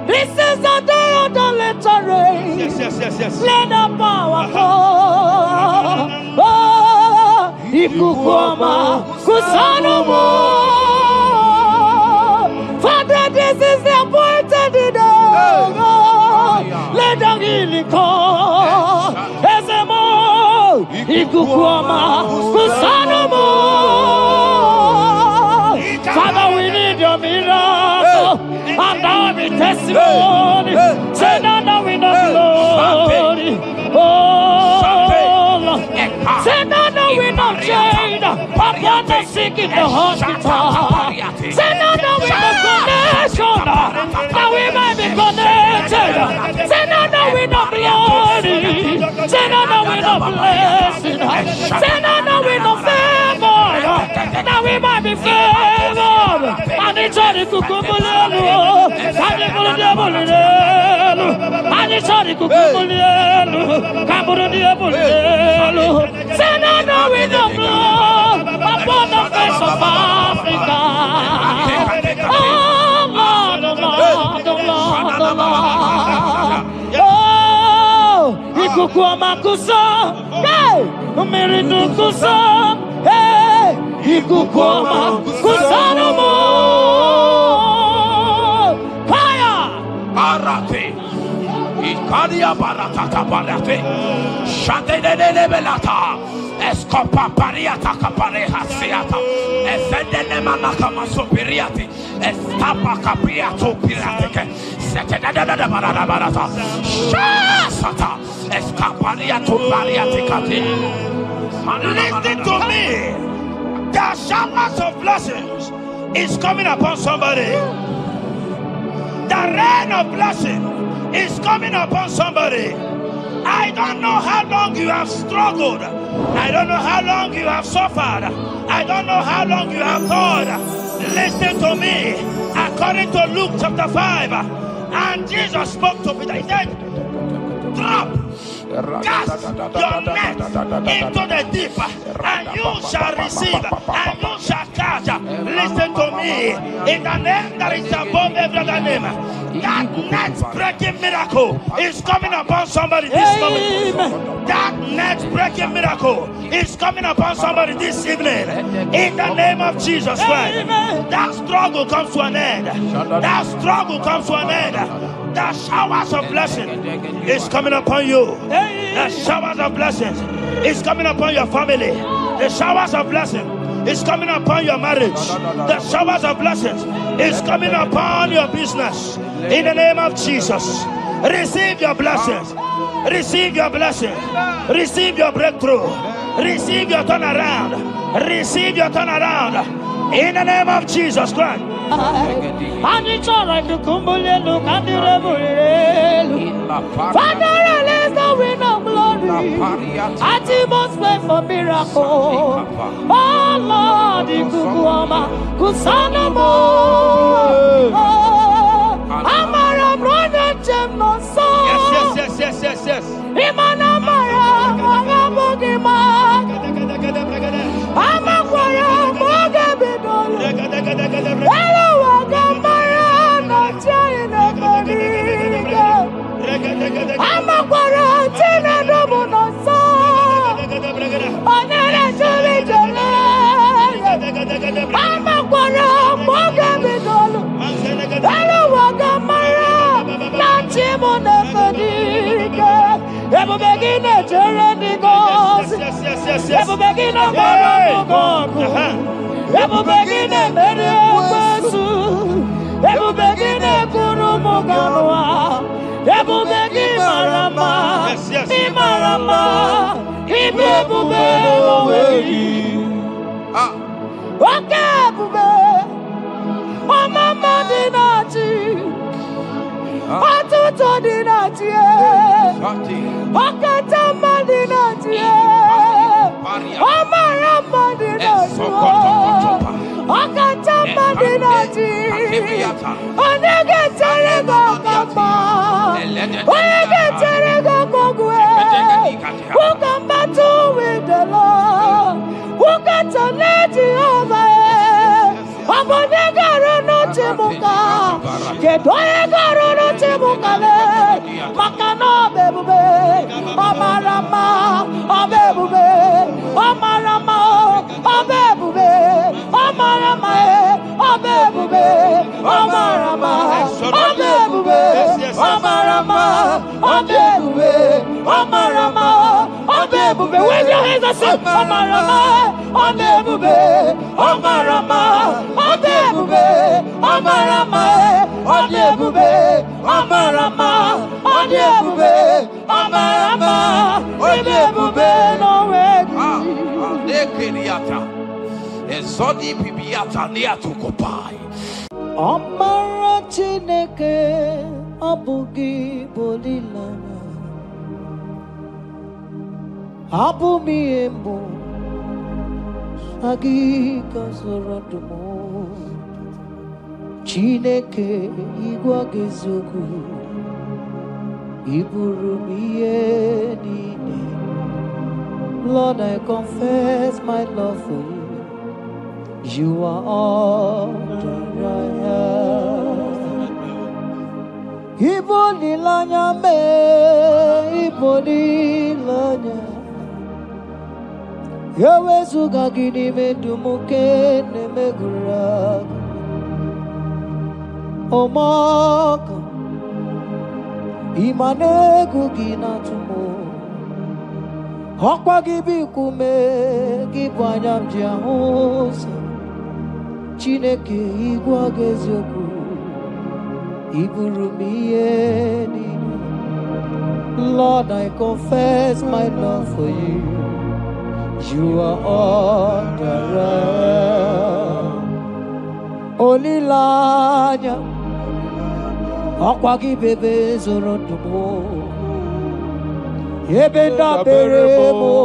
[SPEAKER 2] This is the day of the letter rain. Yes. Let the power fall. Oh, Ikukuama, Kusanamu. Father, this is the appointed day. Let the healing come. Ezemo, Ikukuama, Kusanomo. Father, we need your miracle. And now we testimony. Send on the wind of glory. Oh, send on the wind of change. Upon the sick in the hospital. Send on the wind of connection. That we might be connected. Send on the wind of glory. Send on the wind of blessing. Send on the wind of favor. That we might be favored. And it's all the kukumulelu. And it's all the diabolelu. And it's all the kukumulelu. Kaburu diabolelu. Send on the wind of blood upon the face of Africa. Oh Lord, oh Lord, oh Lord, oh Lord. Oh, Ikukuama kusa, hey, Miridu kusa, hey, Ikukuama kusa no more.
[SPEAKER 4] Maria Baratata Balate, Shadene Belata, Escopa Pariata Capareha Seata, Efendene Manakama Superiati, Estapa Capriato Pirate, Setadada Barata, Shasata, Escapariato Pariaticati. Listen to me. The showers of blessings is coming upon somebody. The rain of blessing is coming upon somebody. I don't know how long you have struggled. I don't know how long you have suffered. I don't know how long you have thought. Listen to me. According to Luke chapter 5, and Jesus spoke to Peter. He said, drop, cast your net into the deep, and you shall receive, and you shall catch. Listen to me. In the name that is above every other name, that net breaking miracle is coming upon somebody this moment. That net breaking miracle is coming upon somebody this evening. In the name of Jesus Christ, that struggle comes to an end. That struggle comes to an end. The showers of blessing is coming upon you. The showers of blessings is coming upon your family. The showers of blessing is coming upon your marriage. The showers of blessings is coming upon your business. In the name of Jesus, receive your blessings. Receive your blessings. Receive your breakthrough. Receive your turnaround. Receive your turnaround. In the name of Jesus Christ.
[SPEAKER 2] And it's all right to Kumbulelu, Kandirabulelu. Father, release the wind of glory. At the most way for miracle. Oh Lord, Ikuguama, Kusanamo. Amara, brother, Gemno, so.
[SPEAKER 4] Yes.
[SPEAKER 2] Imanamara, Magabogima. Amakwara, Magabidolo. Hello, Wagamara, not China, Bodiga. Amakwara, Tina, Domono, so. Onera, Jolly, Jolly. Amakwara, Magabidolo. Hello, Wagamara, not Chimona, Bodiga. Ever begin a journey goes. Ever begin a God. Ever begin a Mediasu. Ever begin a Kurumoganoa. Ever begin Marama. Imarama. Ibebube. Okay, Bube. Oh, Mama Dinati. Atuto Dinati. Okatama Dinati. Omarama Dinati. Okatama Dinati. Onegeterego Kapa. Onegeterego Kogwe. Who come battle with the Lord? Who got to let you over? Abonegaro no Timuka. Kedoegaro no Timukale. Makano bebube. Omarama. Obebube. Omarama. Obebube. Omarama. Obebube. Omarama. Obebube. Omarama. Obebube. Omarama. Obebube. Wave your hands and say Omarama. Obebube. Omarama. Obebube. Omarama. Obebube. Omarama. Obebube. Omarama. Obebube. No way.
[SPEAKER 4] Nekeriata. Ezodi pibiata niatukopai.
[SPEAKER 2] Amara Chineke abugi bolilana. Abumi embo sagi kasorodumo. Chineke igwagezogu iburumiye nine. Lord, I confess my love for you. You are all that I have. Ibonilanya me, ibonilanya. Yawezuga gini me dumuke ne megura. Omaka,
[SPEAKER 5] Imane gugina tumo. Hokwa gibi kume gibanyam jiahosa. Chineke igwa gezioku. Iburumieni. Lord, I confess my love for you. You are all that I am. Olilanya. Akwagi bebe zorondumo. Ebenda beremo.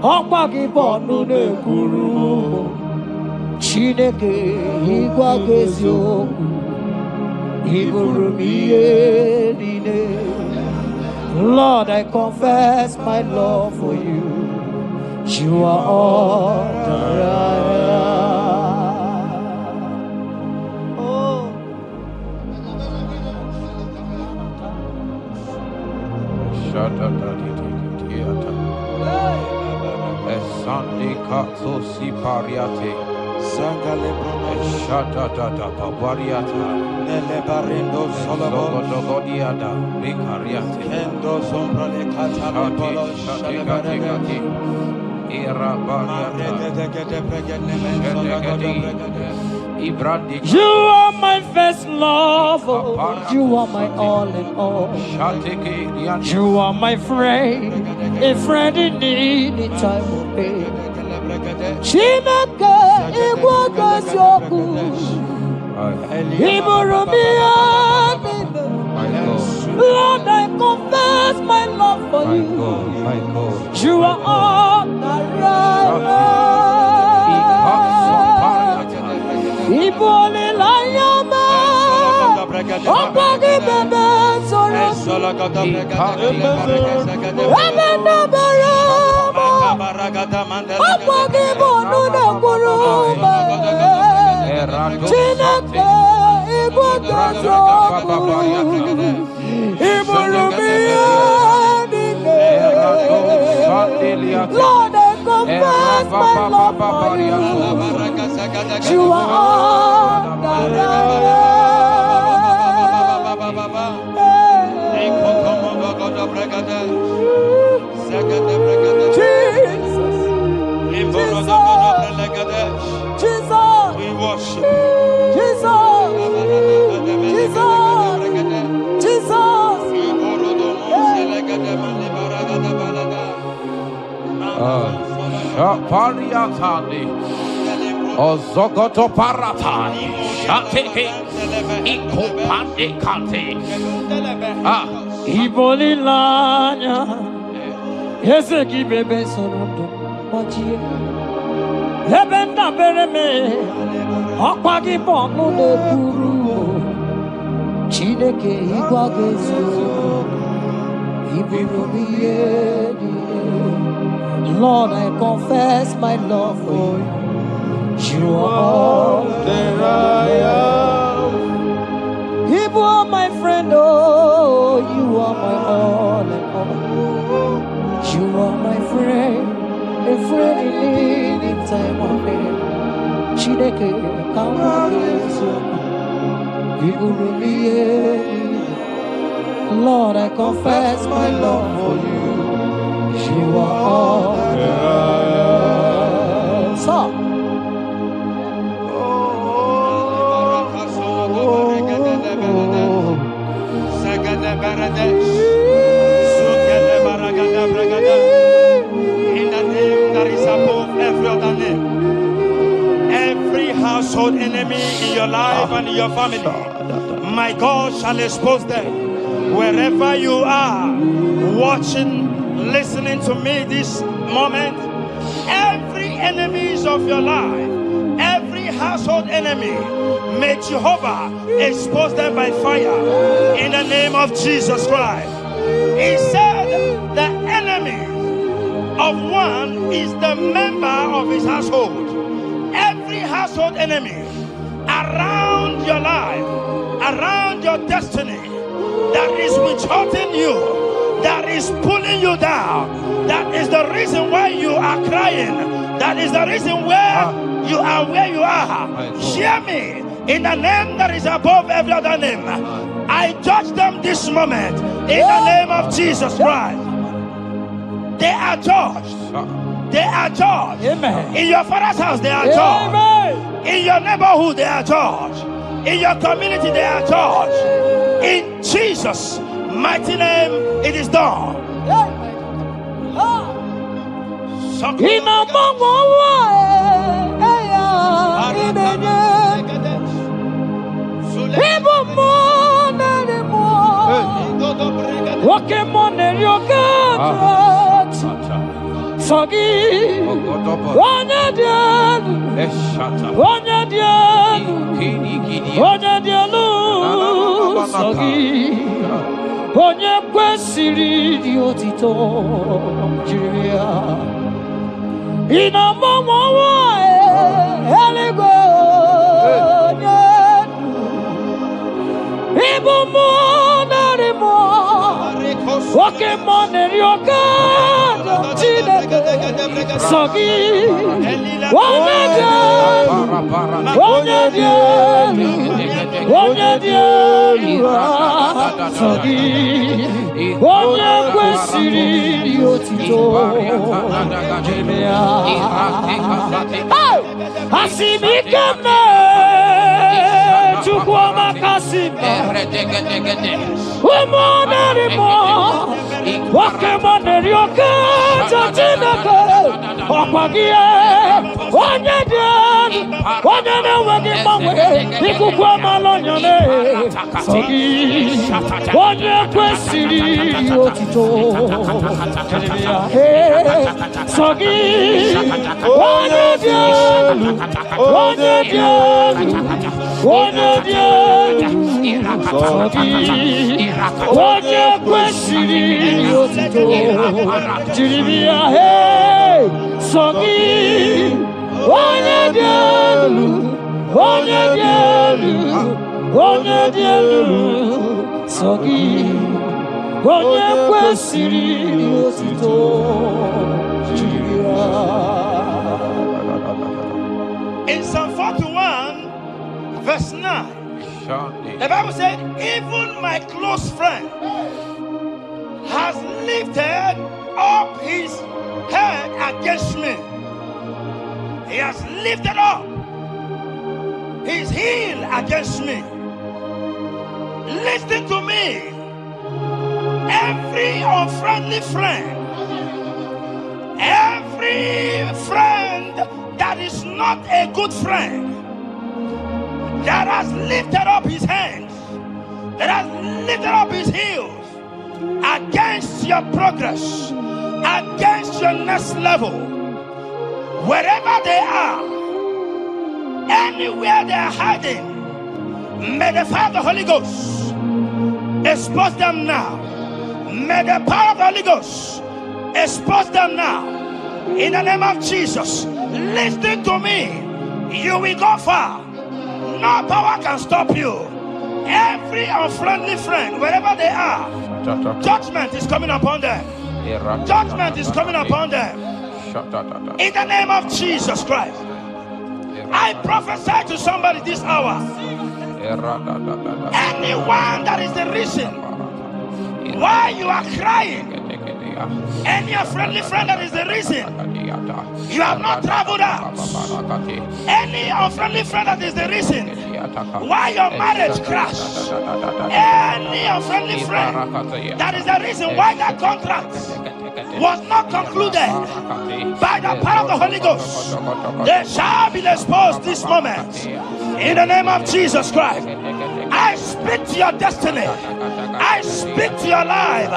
[SPEAKER 5] Akwagi bonu ne kuru. Chineke igwa gezioku. Iburumiyenine. Lord, I confess my love for you. You are all that I am. Oh.
[SPEAKER 2] You are my first love, you are my all in all. You are my friend, a friend in need in time of pain. Chineke igwagasioku, Iburumiyenine. Lord, I confess my love for you. You are all that I am. Ibole layama, Okwagi bebe soro. Ebenda berema, Okwagi bonu ne kurume. Chineke igwagasioku, Iburumiyenine. Lord, I confess my love for you. You are all that I am. Jesus, Jesus, we worship. Jesus, Jesus,
[SPEAKER 4] Shapariatani Ozogoto Paratani Shateke Ikopande Kante
[SPEAKER 2] Ibolilanya Ezeki bebe sonondo Machie Ebenda bereme Akwagi bonu ne kuru
[SPEAKER 5] Chineke igwagezu. Iburumiyenine. Lord, I confess my love for you. You are all that I am. You are my friend, oh, you are my all and all. You are my friend, a friend in need in time of pain. Chineke igwagezu. Iburumiyenine. Lord, I confess my love for you. You are all that I am. So,
[SPEAKER 6] in the name that is above every other name, every household enemy in your life and in your family, my God shall expose them. Wherever you are, watching, listening to me this moment, every enemies of your life, every household enemy, may Jehovah expose them by fire in the name of Jesus Christ. He said the enemy of one is the member of his household. Every household enemy around your life, around your destiny, that is withholding you, that is pulling you down, that is the reason why you are crying, that is the reason why you are where you are. Hear me. in the name that is above every other name. I judge them this moment in the name of Jesus Christ. They are judged. They are judged.
[SPEAKER 2] Amen.
[SPEAKER 6] In your father's house, they are judged.
[SPEAKER 2] Amen.
[SPEAKER 6] In your neighborhood, they are judged. In your community, they are judged. In Jesus' mighty name, it is done.
[SPEAKER 2] Onye kwesịrị dị otito jiri ya ina mama eluigwe onye ibu mụ narị mụ oke mmụọ na-eri oke Chineke sọ gị onye dị elu onye dị elu onye dị elu sọ gị onye kwesịrị dị otito asị m ike m na-Chukwu ọmakasị m ụmụ narị mụ nwoke mụ na-eri oke Chineke ọkwa gị onye dị elu onye na-enweghị mgbanwe ikuku amala onye sọ gị onye kwesịrị otito sọ gị onye dị elu onye dị elu onye dị elu sọ gị onye kwesịrị otito jiri ya sọ gị onye dị elu onye dị elu onye dị elu sọ gị onye kwesịrị otito jiri ya.
[SPEAKER 6] In Psalm 41 verse 9, the Bible said, even my close friend has lifted up his head against me. He has lifted up his heel against me. Listen to me. Every unfriendly friend, every friend that is not a good friend, that has lifted up his hands, that has lifted up his heels against your progress, against your next level, wherever they are, anywhere they are hiding, may the fire of the Holy Ghost expose them now. May the power of the Holy Ghost expose them now. In the name of Jesus, listen to me. You will go far. No power can stop you. Every unfriendly friend, wherever they are, judgment is coming upon them. Judgment is coming upon them. In the name of Jesus Christ, I prophesy to somebody this hour. Anyone that is the reason why you are crying, any unfriendly friend that is the reason you have not traveled out, any unfriendly friend that is the reason why your marriage crashed, any unfriendly friend that is the reason why that contract was not concluded, by the power of the Holy Ghost, they shall be exposed this moment. In the name of Jesus Christ, I speak to your destiny. I speak to your life.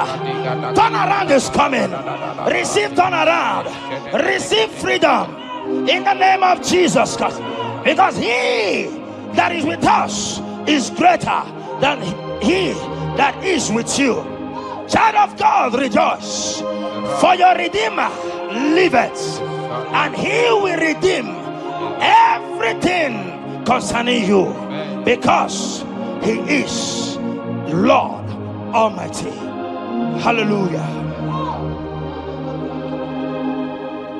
[SPEAKER 6] Turnaround is coming. Receive turnaround. Receive freedom. In the name of Jesus Christ. Because he that is with us is greater than he that is with you. Child of God, rejoice. For your Redeemer liveth, and he will redeem everything concerning you, because he is Lord Almighty. Hallelujah.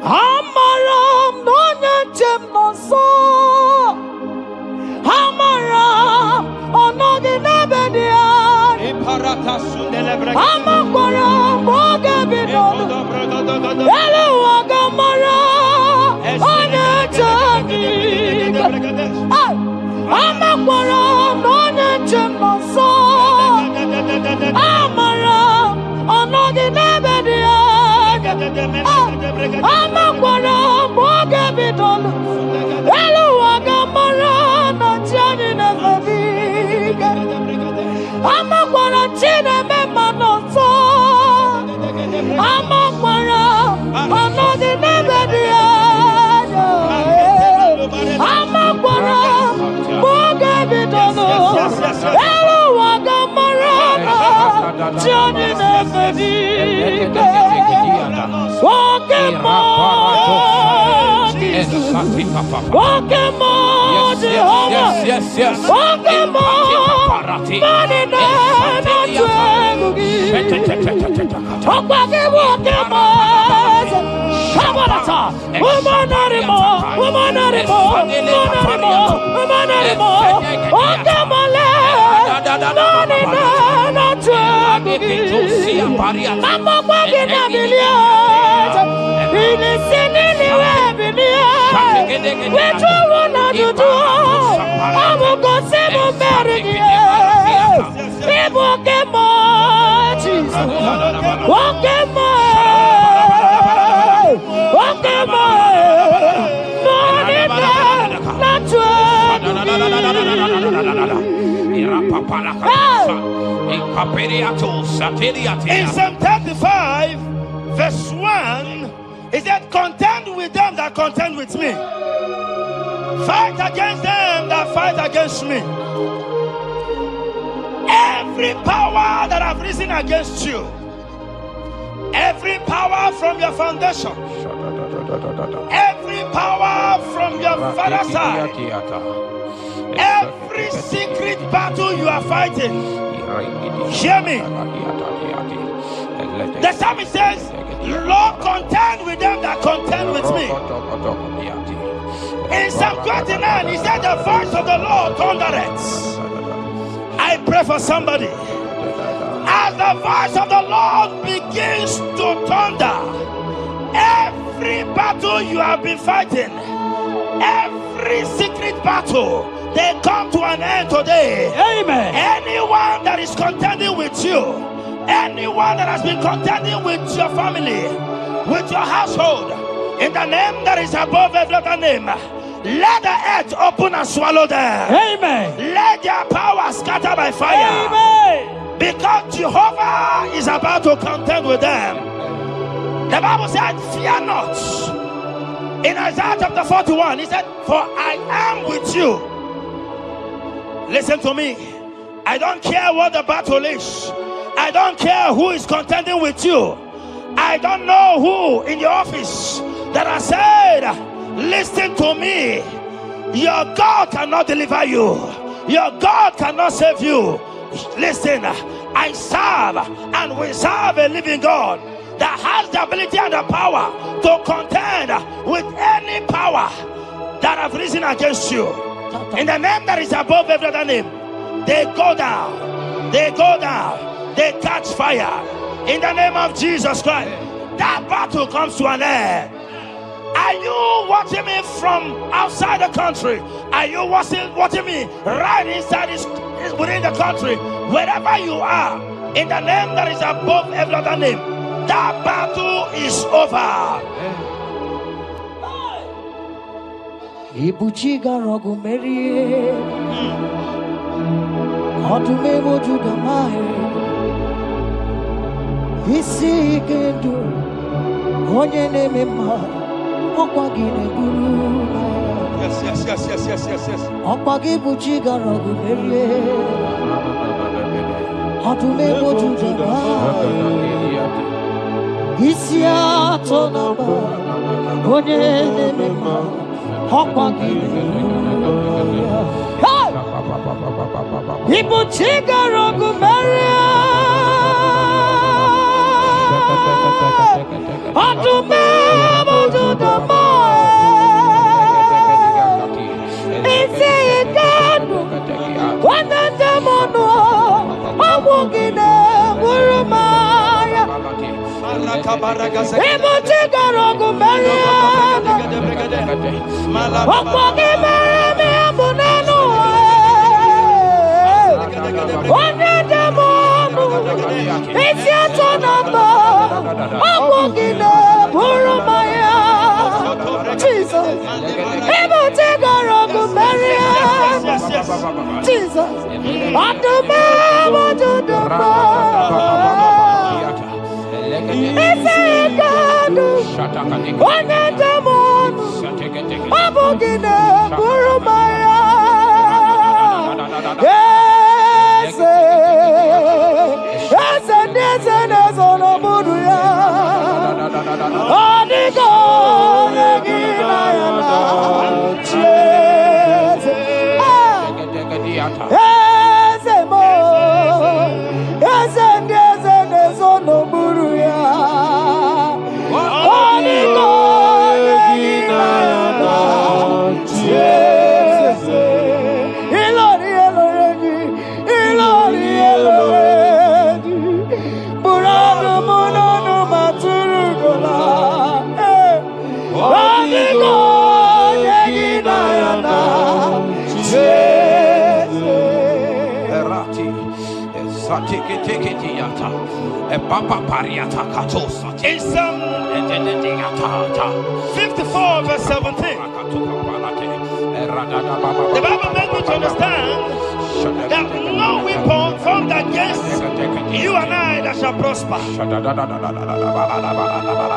[SPEAKER 6] Amaram no nyetem no so. Amaram
[SPEAKER 5] Amakwara moga bidolo. Hello agamara. Onya chani. Amakwara onya chenoso. Amara onogi nebedia. Amakwara moga bidolo. Hello agamara na chani nebedia. Amakwara chine memanoso. Amakwara onogi nebedia. Amakwara moga bidolo. Hello agamara na chani nebedia. Walking on, Jehovah.
[SPEAKER 4] Yes.
[SPEAKER 5] Walking on, money
[SPEAKER 6] In Psalm 35, verse 1, it said, contend with them that contend with me. Fight against them that fight against me. Every power that have risen against you, every power from your foundation, every power from your father's side, every secret battle you are fighting, hear me. The psalmist says, Lord, contend with them that contend with me. In Psalm 29, he said, the voice of the Lord thundereth. I pray for somebody. As the voice of the Lord begins to thunder, every battle you have been fighting, every secret battle, they come to an end today.
[SPEAKER 5] Amen.
[SPEAKER 6] Anyone that is contending with you, anyone that has been contending with your family, with your household, in the name that is above every other name, let the earth open and swallow them.
[SPEAKER 5] Amen.
[SPEAKER 6] Let their power scatter by fire.
[SPEAKER 5] Amen.
[SPEAKER 6] Because Jehovah is about to contend with them. The Bible said, fear not. In Isaiah chapter 41, he said, for I am with you. Listen to me. I don't care what the battle is. I don't care who is contending with you. I don't know who in your office that has said, listen to me. Your God cannot deliver you. Your God cannot save you. Listen, I serve and we serve a living God that has the ability and the power to contend with any power that have risen against you. In the name that is above every other name, they go down. They go down. They catch fire. In the name of Jesus Christ, that battle comes to an end. Are you watching me from outside the country? Are you watching me right inside within the country? Wherever you are, in the name that is above every other name, that battle is over.
[SPEAKER 5] Ibuchiga rogu merie, otume mojuda mae, isi ikendu, onye nemema, okwagine guru.
[SPEAKER 6] Yes.
[SPEAKER 5] Okwagi buchiga rogu merie, otume mojuda mae, isi atonaba, onye nemema. People chiga rogu meria, atume mojuda mae, isi ikanu, wanende mono, amugine. Jesus,
[SPEAKER 6] In Psalm 54 verse 17, the Bible makes me to understand that no weapon formed against you and I that shall prosper.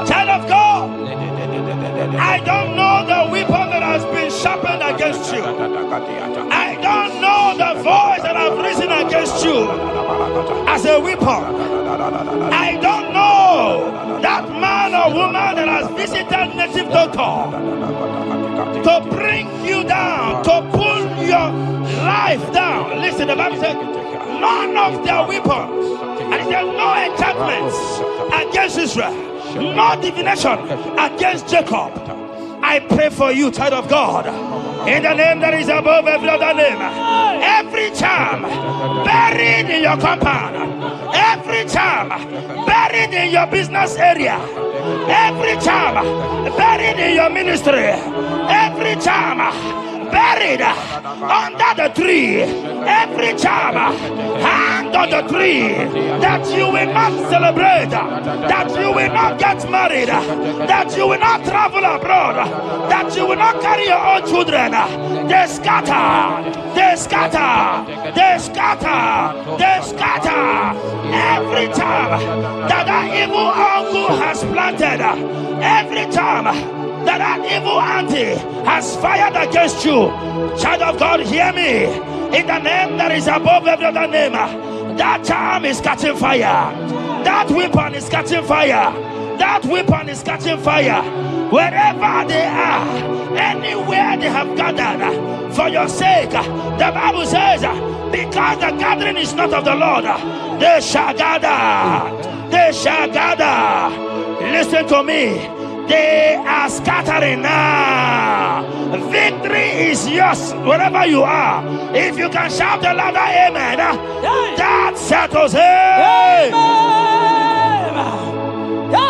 [SPEAKER 6] Child of God, I don't know the weapon that has been sharpened against you. I don't know the voice that has risen against you as a weapon. I don't know that man or woman that has visited native doctor to bring you down, to pull your life down. Listen, the Bible said, none of their weapons, and it says no enchantments against Israel, no divination against Jacob. I pray for you, child of God, in the name that is above every other name. Every charm buried in your compound, every charm buried in your business area, every charm buried in your ministry, every charm buried under the tree, every charm hang on the tree, that you will not celebrate, that you will not get married, that you will not travel abroad, that you will not carry your own children. They scatter, they scatter, they scatter, they scatter. Every time that evil uncle has planted, every time that evil auntie has fired against you, child of God, hear me. In the name that is above every other name, that charm is catching fire. That weapon is catching fire. That weapon is catching fire. Wherever they are, anywhere they have gathered for your sake, the Bible says, because the gathering is not of the Lord, they shall gather. They shall gather. Listen to me. They are scattering now. Victory is yours wherever you are. If you can shout a louder amen, that settles it. Yes.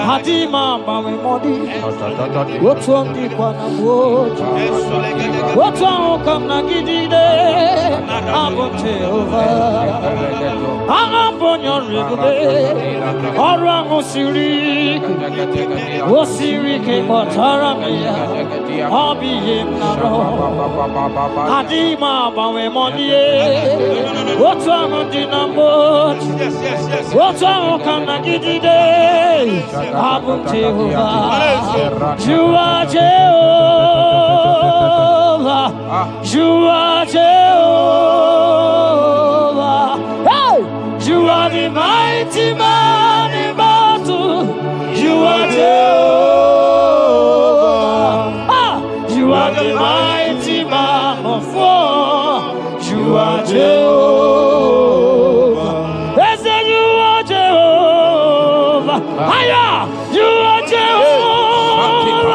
[SPEAKER 5] Hadima mami modi, wotundi kwa na wotu, wotu kamna gidide, abote over, agambonyo rigube, orango siri, wosiri ke motaramia, obi naro. Hadima mami modi, wotu amundi na wotu, wotu kamna gidide. Abum Jehovah, you are Jehovah, you are Jehovah. Hey, you are the mighty man in battle. You are Jehovah. You are the mighty man of war. You are Jehovah. They say you are Jehovah. Aya, you are Jehovah.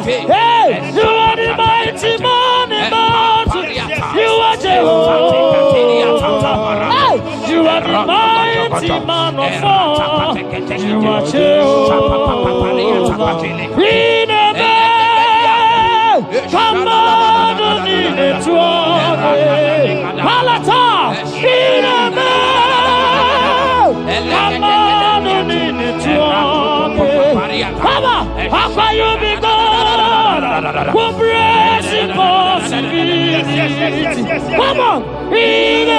[SPEAKER 2] Hey, you are the mighty man in battle. You are Jehovah. Hey, you are the mighty man of war. You are Jehovah. In a come on, in the throne. Palata, in a come on, in the throne. Papa, how can you be God? Who praise impossibility? Come on, in a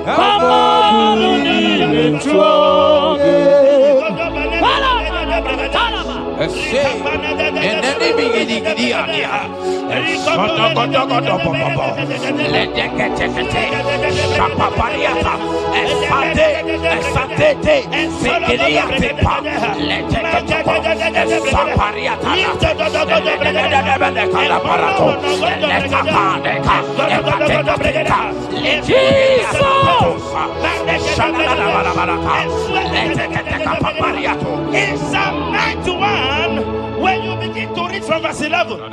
[SPEAKER 2] come on, in the throne.
[SPEAKER 4] And then they begin to get
[SPEAKER 6] in Psalm 91, when you begin to read from verse 11,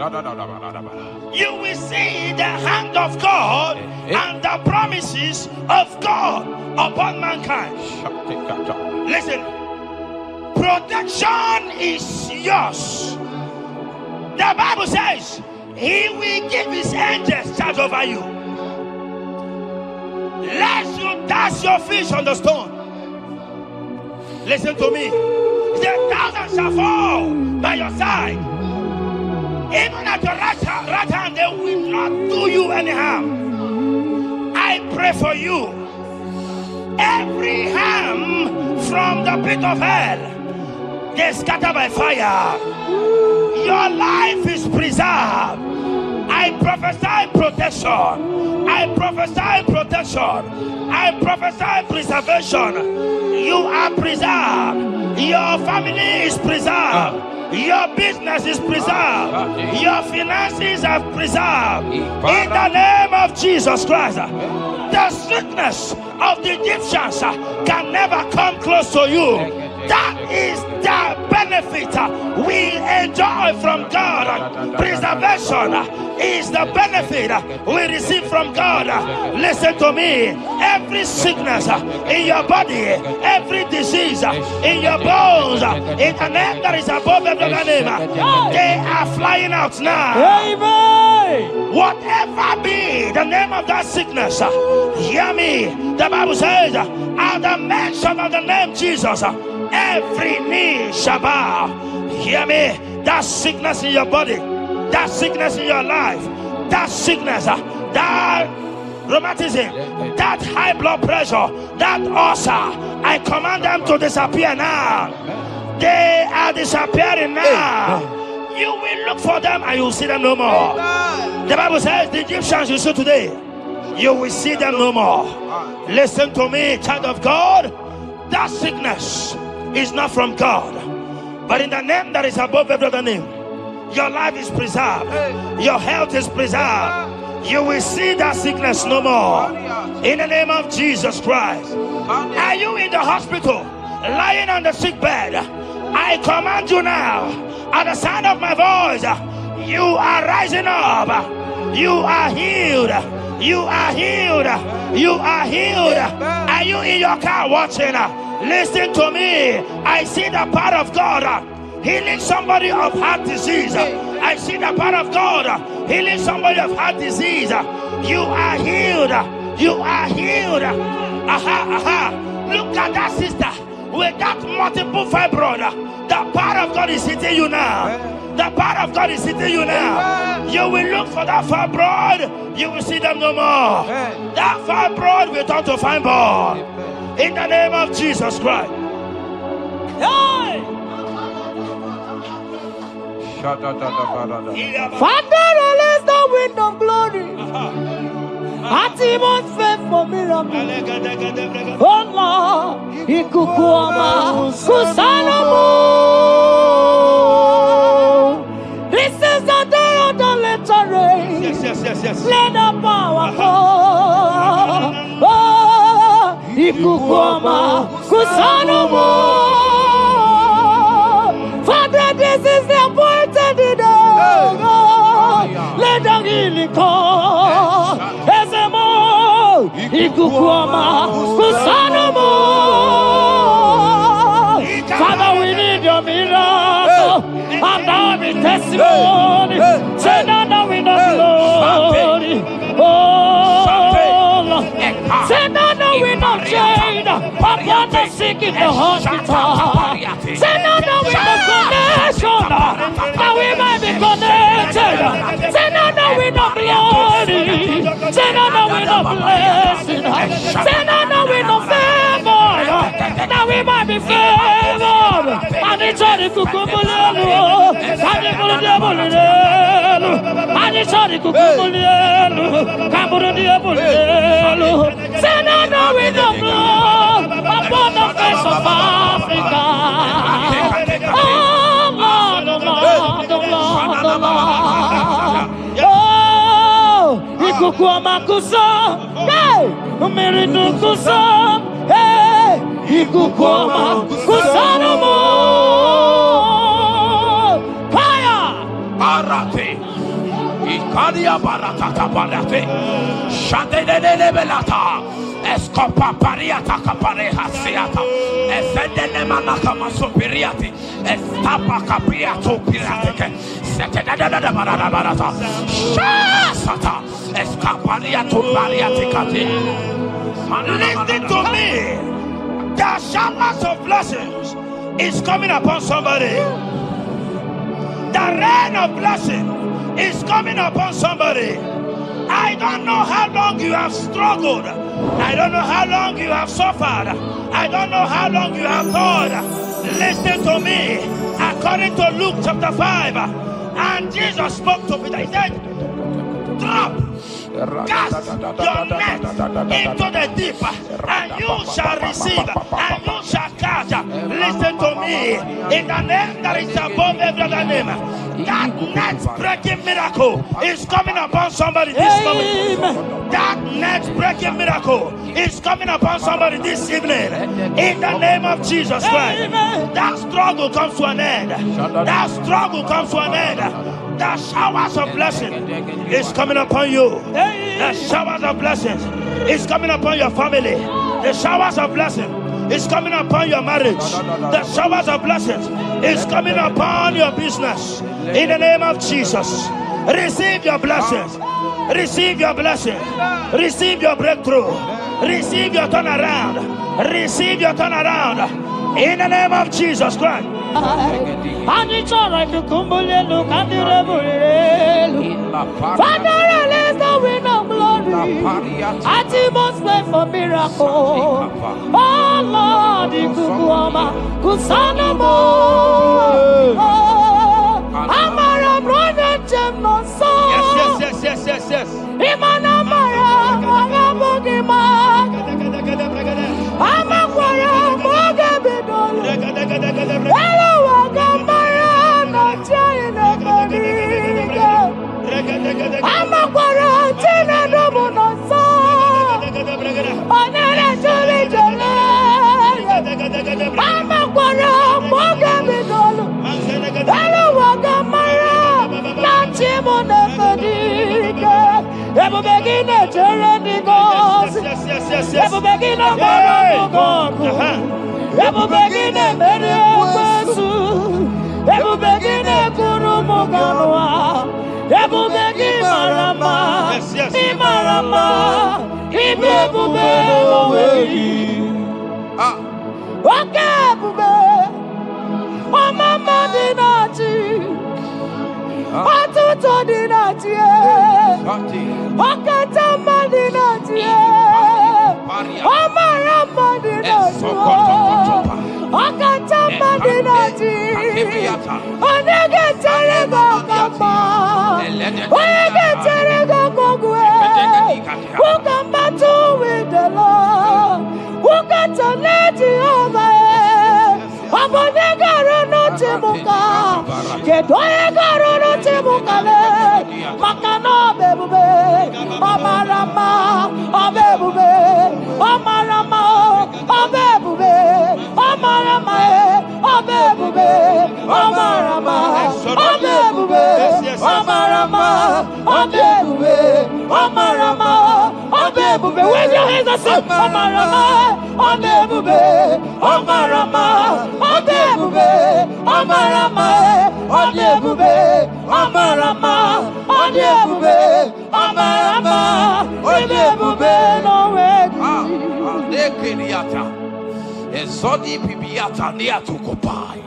[SPEAKER 6] you will see the hand of God and the promises of God upon mankind. Listen, protection is yours. The Bible says He will give His angels charge over you, lest you dash your feet on the stone. Listen to me. The thousands shall fall by your side, even at your right hand, they will not do you any harm. I pray for you. Every harm from the pit of hell, they scatter by fire. Your life is preserved. I prophesy protection. I prophesy protection. I prophesy preservation. You are preserved. Your family is preserved. Your business is preserved. Your finances are preserved. In the name of Jesus Christ. The sickness of the Egyptians can never come close to you. That is the benefit we enjoy from God. Preservation is the benefit we receive from God. Listen to me. Every sickness in your body, every disease in your bones, in the name that is above every name, they are flying out now.
[SPEAKER 2] Amen.
[SPEAKER 6] Whatever be the name of that sickness, hear me. The Bible says, at the mention of the name Jesus, every knee shall bow. Hear me. That sickness in your body, that sickness in your life, that sickness, that rheumatism, that high blood pressure, that ulcer, I command them to disappear now. They are disappearing now. You will look for them and you will see them no more. The Bible says the Egyptians you see today, you will see them no more. Listen to me, child of God. That sickness is not from God, but in the name that is above every other name, your life is preserved. Your health is preserved. You will see that sickness no more. In the name of Jesus Christ. Are you in the hospital, lying on the sick bed? I command you now, at the sound of my voice, you are rising up. You are healed. You are healed. You are healed. Are you in your car watching? Listen to me. I see the power of God healing somebody of heart disease. I see the power of God healing somebody of heart disease. You are healed. You are healed. Look at that sister with that multiple fibroid. The power of God is hitting you now. The power of God is hitting you now. You will look for that fibroid. You will see them no more. That fibroid will turn to fibroid. In the name of Jesus Christ. Hey!
[SPEAKER 5] Father, release the wind of glory. Atimo's faith for miracle. Oh Lord, Ikukuama, Kusanomo. This is the day of the letter rain.
[SPEAKER 6] Yes.
[SPEAKER 5] Let the power come. Oh, Ikukuama, Kusanomo. Father, this is the Miliko, Ezemo, Ikukuoma, Kusanomo. Father, we need your miracle, and now we testimony. Say now we know glory. Oh, Lord. Say now we know shade upon the sick in the hospital. Say now we know connection, that we might be connected. Say now we know glory. Say now we know blessing. Say now we know favor, that we might be favored. And it's all the kukumulelu, and the bullet, and it's all the kukumulelu, Kaburu. Say now we know blood upon the face of Africa. Oh Lord, oh Lord, oh Lord, oh Lord. Oh, Ikukuama kuso, hey, Umiridu kuso, hey, Ikukuama kusanomo. Fire!
[SPEAKER 4] Arate. Ikadia baratata barate. Shadene belata. Escopa pariata capareha seata. Efendene manaka masopiriati. Estapa capriato pirateke. Setedada barata. Shasata. Escapariato bariaticati.
[SPEAKER 6] Listen to me. The showers of blessings is coming upon somebody. The rain of blessing is coming upon somebody. I don't know how long you have struggled. I don't know how long you have suffered. I don't know how long you have thought. Listen to me. According to Luke chapter 5, and Jesus spoke to Peter. He said, drop, cast your net into the deep, and you shall receive, and you shall catch. Listen to me. In the name that is above every other name, that net breaking miracle is coming upon somebody this moment. That net breaking miracle is coming upon somebody this evening. In the name of Jesus Christ. That struggle comes to an end. That struggle comes to an end. The showers of blessing is coming upon you. The showers of blessings is coming upon your family. The showers of blessing is coming upon your marriage. The showers of blessings is coming upon your business. In the name of Jesus, receive your blessings. Receive your blessings. Receive your breakthrough. Receive your turnaround. Receive your turnaround. In the name of Jesus Christ.
[SPEAKER 5] And it's all right to kumbulelu kandirabulelu. Father, release the wind of glory. At the most pray for miracle. Oh Lord, Ikukuama, Kusanamo. Amara brother Jemno so.
[SPEAKER 6] Yes.
[SPEAKER 5] Imana Mara, Magabogima. Amakwara, Mogabidol. Hello, Wagamara, not China, Moniga. Amakwara, Tina Domono so. Onera Jolly Jolly. Amakwara, Mogabidol. Hello, Wagamara, not Chimona Moniga. Ever begin a journey goes. Ever begin a God. Ever begin a Mediasu. Ever begin a Kurumoganoa. Ever begin Marama. Imarama. Ibebube. Okay, Bube. Oh, Mama Dinati. Atuto Dinati. Okatama Dinati. Omarama Dinati. Okatama Dinati. Onegeterego Kapa. Onegeterego Kogwe. Who can battle with the Lord? Who can turn Jehovah? Abonegaro no Timuka. Kedoegaro no Timukale. Makano bebube. Omarama. Obebube. Omarama. Obebube. Omarama. Obebube. Omarama. Obebube. Omarama. Obebube. say, Omarama, Odebube, Omarama, Odebube, Omarama, Odebube, Omarama, Odebube, Omarama, Odebube, no way.
[SPEAKER 4] Ezodi pibiata niatu kopai.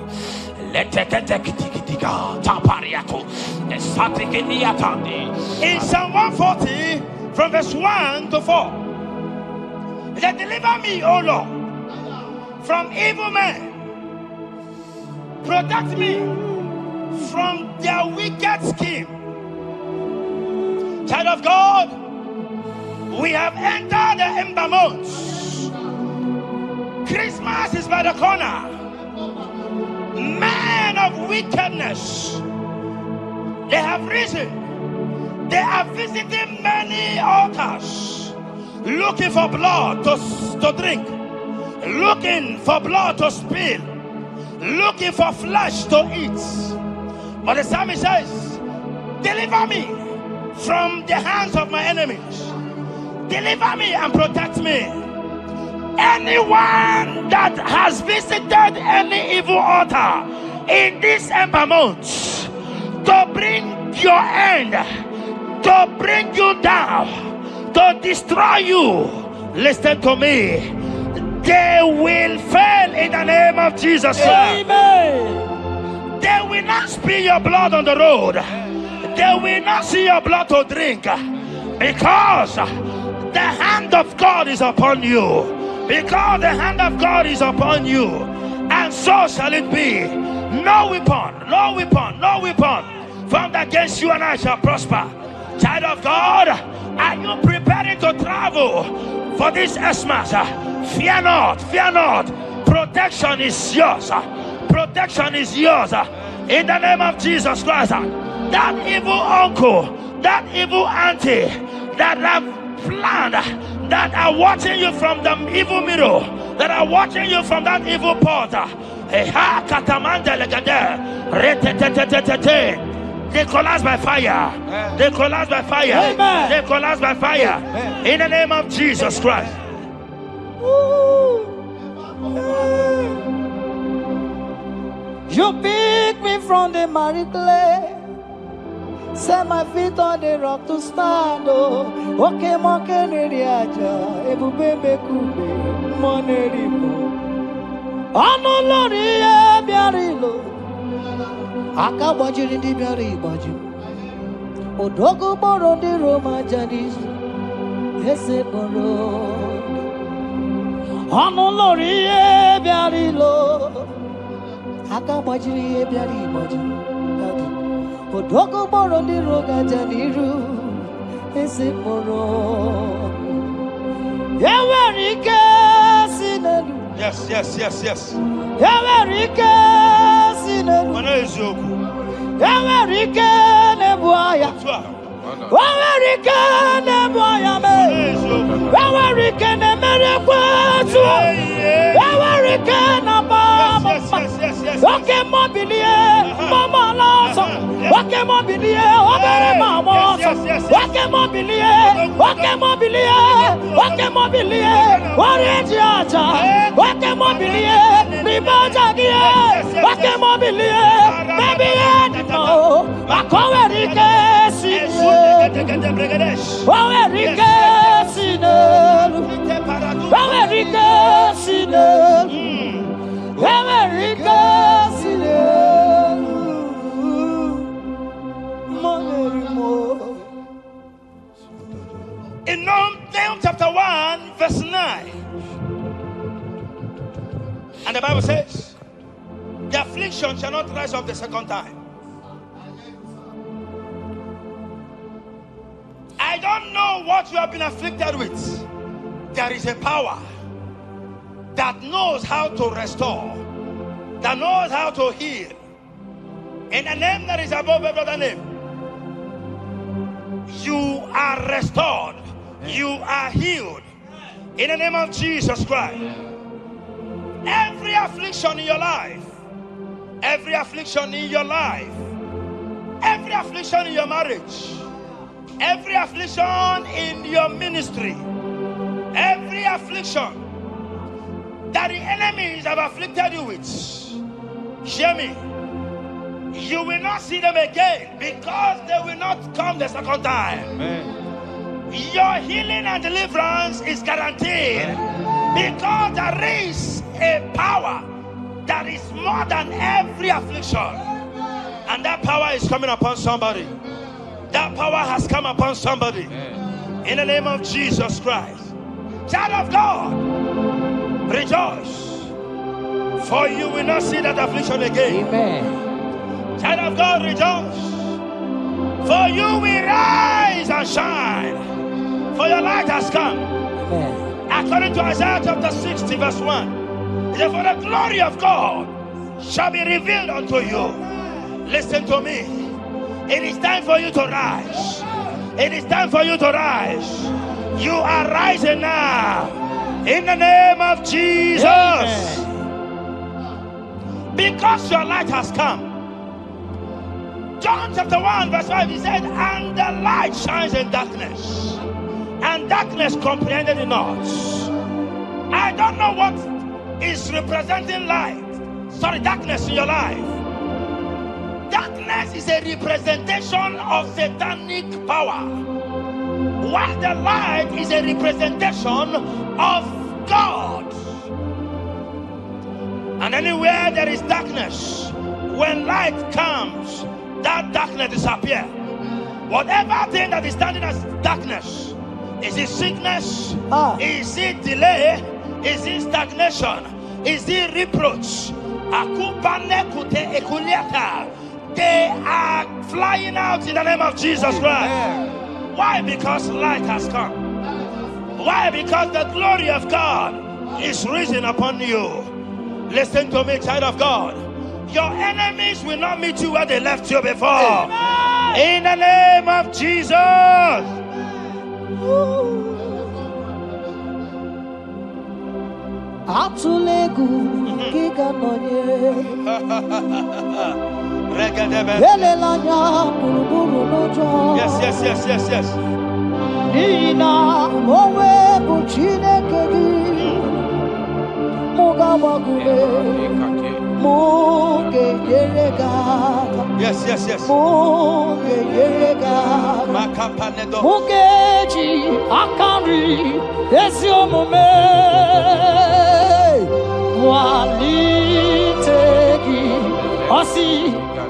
[SPEAKER 4] Leteketekitikitika tapariato. Esatikiniatandi.
[SPEAKER 6] In Psalm 140, from verse 1 to 4. Let deliver me, O Lord, from evil men. Protect me from their wicked scheme. Child of God, we have entered the ember months. Christmas is by the corner. Men of wickedness, they have risen. They are visiting many altars, looking for blood to drink, looking for blood to spill, looking for flesh to eat. But the psalmist says, deliver me from the hands of my enemies. Deliver me and protect me. Anyone that has visited any evil altar in this ember month to bring your end, to bring you down, to destroy you, listen to me, they will fail in the name of Jesus.
[SPEAKER 5] Amen.
[SPEAKER 6] They will not spill your blood on the road. They will not see your blood to drink, because the hand of God is upon you. Because the hand of God is upon you, and so shall it be. No weapon formed against you and I shall prosper. Child of God, are you preparing to travel for this Xmas? Fear not. Protection is yours. Protection is yours. In the name of Jesus Christ. That evil uncle, that evil auntie that have planned, that are watching you from the evil mirror, that are watching you from that evil portal, they collapse by fire. They collapse by fire.
[SPEAKER 5] Amen.
[SPEAKER 6] They collapse by fire. In the name of Jesus Christ.
[SPEAKER 5] You pick me from the miry clay, set my feet on the rock to stand. Oh, okay, moke neriaja, ebube bekube, monerimo. Ano lori e biarilo, aka bajiri di biari baju. Odogo boro di Roma jadis, ese boro. Ano lori e biarilo, aka bajiri e biari baju. Odogo boro di roga janiru, ese boro. Yawarike sinelu.
[SPEAKER 6] Yes.
[SPEAKER 5] Yawarike sinelu. Yawarike nebuaya. Yawarike nebuaya me. Yawarike nemerekwetu. Yawarike nabama. Wake mobilie, mama loso. Wake mobilie, obere mama. Wake mobilie, oreji aja. Wake mobilie, ribajagie. Wake mobilie, baby no. Akowerike sine. Akowerike sine. Akowerike sine. Akowerike sine.
[SPEAKER 6] In Nahum chapter 1, verse 9, and the Bible says, the affliction shall not rise up the second time. I don't know what you have been afflicted with. There is a power that knows how to restore, that knows how to heal. In the name that is above every other name, you are restored. You are healed. In the name of Jesus Christ. Every affliction in your life, every affliction in your life, every affliction in your marriage, every affliction in your ministry, Every affliction that the enemies have afflicted you with, hear me, you will not see them again because they will not come the second time.
[SPEAKER 7] Amen.
[SPEAKER 6] Your healing and deliverance is guaranteed because there is a power that is more than every affliction, and that power is coming upon somebody. That power has come upon somebody. In the name of Jesus Christ. Child of God, rejoice, for you will not see that affliction again.
[SPEAKER 5] Amen.
[SPEAKER 6] Child of God, rejoice, for you will rise and shine, for your light has come.
[SPEAKER 5] Amen.
[SPEAKER 6] According to Isaiah chapter 60 verse 1, it says, for the glory of God shall be revealed unto you. Listen to me. It is time for you to rise. It is time for you to rise. You are rising now. In the name of Jesus.
[SPEAKER 5] Amen.
[SPEAKER 6] Because your light has come. John chapter 1 verse 5, he said, and the light shines in darkness, and darkness comprehended it not. I don't know what is representing light. Sorry, darkness in your life. Darkness is a representation of satanic power, while the light is a representation of God. And anywhere there is darkness, when light comes, that darkness disappears. Whatever thing that is standing as darkness, is it sickness? Is it delay? Is it stagnation? Is it reproach? They are flying out in the name of Jesus Christ. Why? Because light has come. Why? Because the glory of God is risen upon you. Listen to me, child of God. Your enemies will not meet you where they left you before. Amen. In the name of Jesus.
[SPEAKER 5] Atulegu giga noye.
[SPEAKER 6] Yes.
[SPEAKER 5] Ina mowe buchine kegi. Muga magule. Muge yerega.
[SPEAKER 6] Yes.
[SPEAKER 5] Muge yerega. Mugeji akari esiomume. Walitegi osi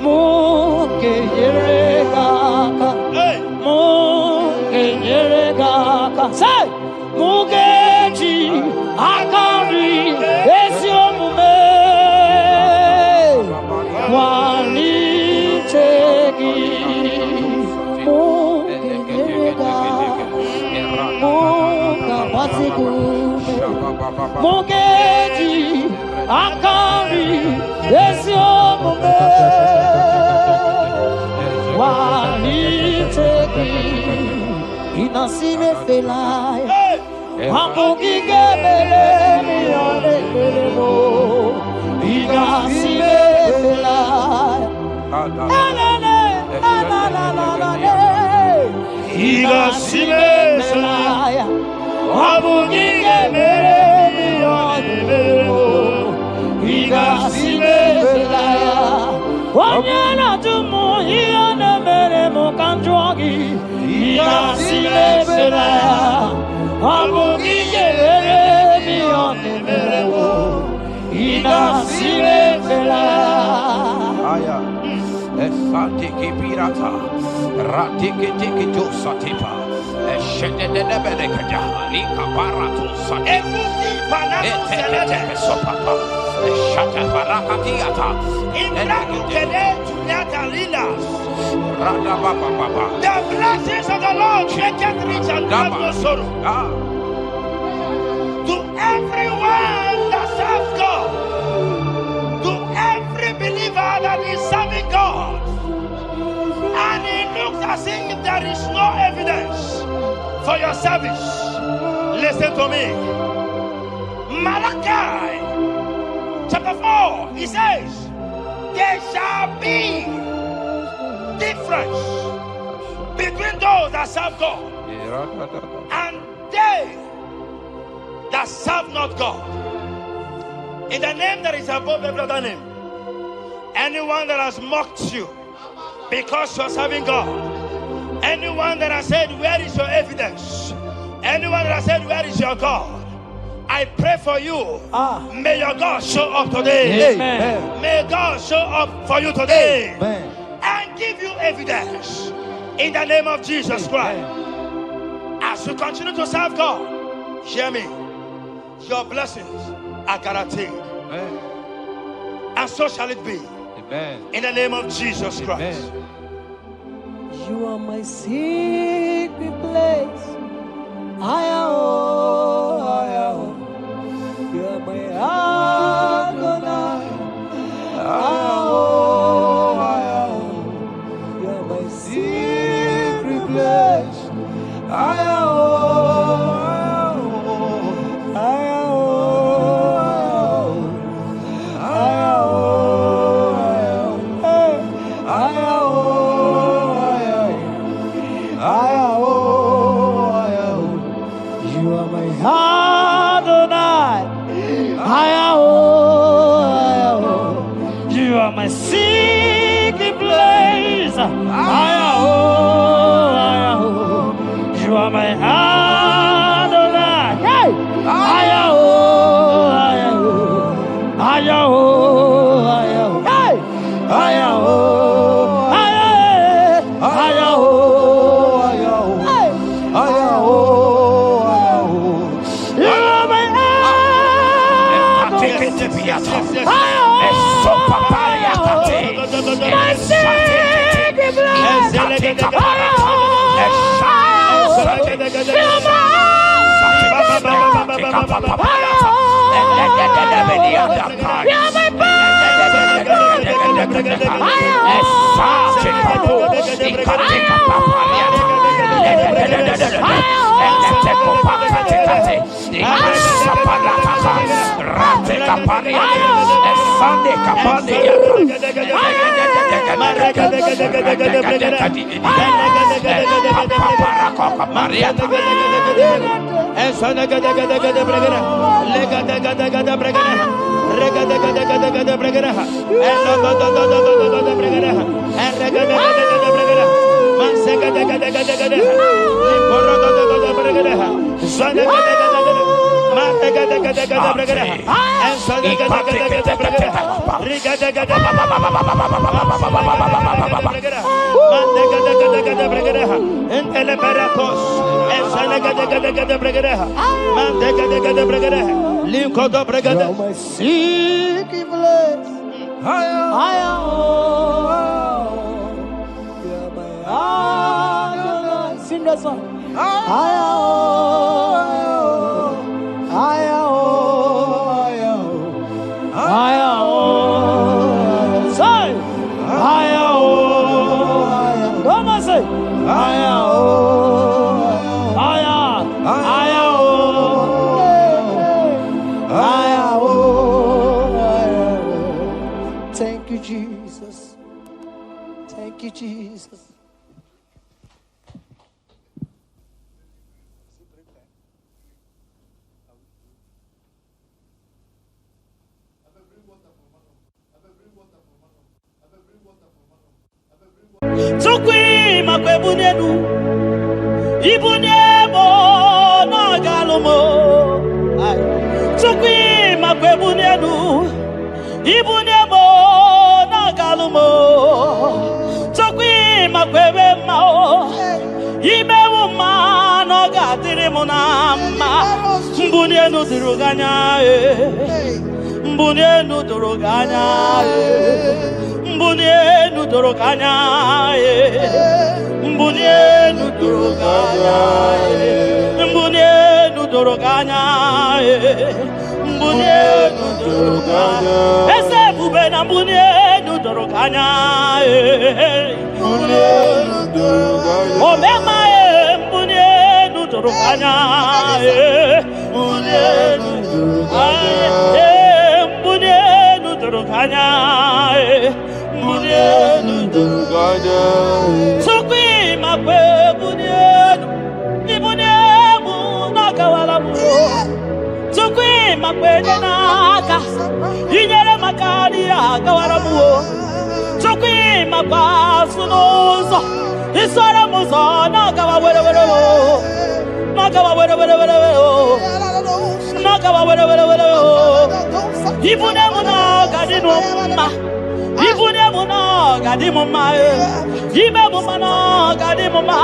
[SPEAKER 5] muge yerega. Muge yerega. Say mugeji akari esiomume. Walitegi mugega muga bazigume mugeji akari esiomume walitegi inasime felai wambugige melemi olelemo inasime felai
[SPEAKER 6] Inasime felai wambugige melemi olelemo inasime felai wanyana tumu iyane melemo kanjwagi inasime felai wambugige melemi olelemo inasime felai.
[SPEAKER 4] Esatiki pirata, ratiki tiki tu satipa, eshendene benekada, lika paratu satipa, etete sopapa, eshata barakatiata,
[SPEAKER 6] Imrakukele tunyata lilas.
[SPEAKER 4] rada baba baba.
[SPEAKER 6] The blessings of the Lord make it rich and add no sorrow. To everyone that serves God, to every believer that is serving God, and it looks as if there is no evidence for your service, listen to me. Malachi chapter 4, he says, there shall be difference between those that serve God and they that serve not God. In the name that is above every other name. Anyone that has mocked you because you are serving God. Anyone that has said, where is your evidence? Anyone that has said, where is your God? I pray for you. May your God show up today.
[SPEAKER 5] Amen.
[SPEAKER 6] May God show up for you today.
[SPEAKER 5] Amen.
[SPEAKER 6] And give you evidence in the name of Jesus Christ. As you continue to serve God, hear me. Your blessings are guaranteed.
[SPEAKER 5] Amen.
[SPEAKER 6] And so shall it be.
[SPEAKER 5] Amen.
[SPEAKER 6] In the name of Jesus Christ.
[SPEAKER 5] Amen.
[SPEAKER 3] You are my secret place. I am. You are my Adonai. I am. You are my secret place. I am.
[SPEAKER 2] My secret place, you are my Adonai. Hey, Sing that song. Thank you, Jesus. Thank you, Jesus. Tukwi makwebunenu ibunemo na galumo. Tukwi makwebunenu ibunemo na galumo. Tukwi makwebemao imeuma no gatirimu na ma. Mbunenu duruganya mbunenu duruganya Mbunienu doroganya, mbunienu doroganya, mbunienu doroganya, mbunienu doroganya. Ese bube na mbunienu doroganya, mbunienu doroganya. Omema mbunienu doroganya, mbunienu doroganya, mbunienu doroganya. Tukwi makwe bunenu, ibunemu nakawala mu.
[SPEAKER 5] Tunoso, Isara Musa, Nagawa, whatever. Nagawa, whatever. Nagawa, whatever. Ibunamuna, Gadinoma. Ibunamuna, Gadimoma. Ibamana, Gadimoma.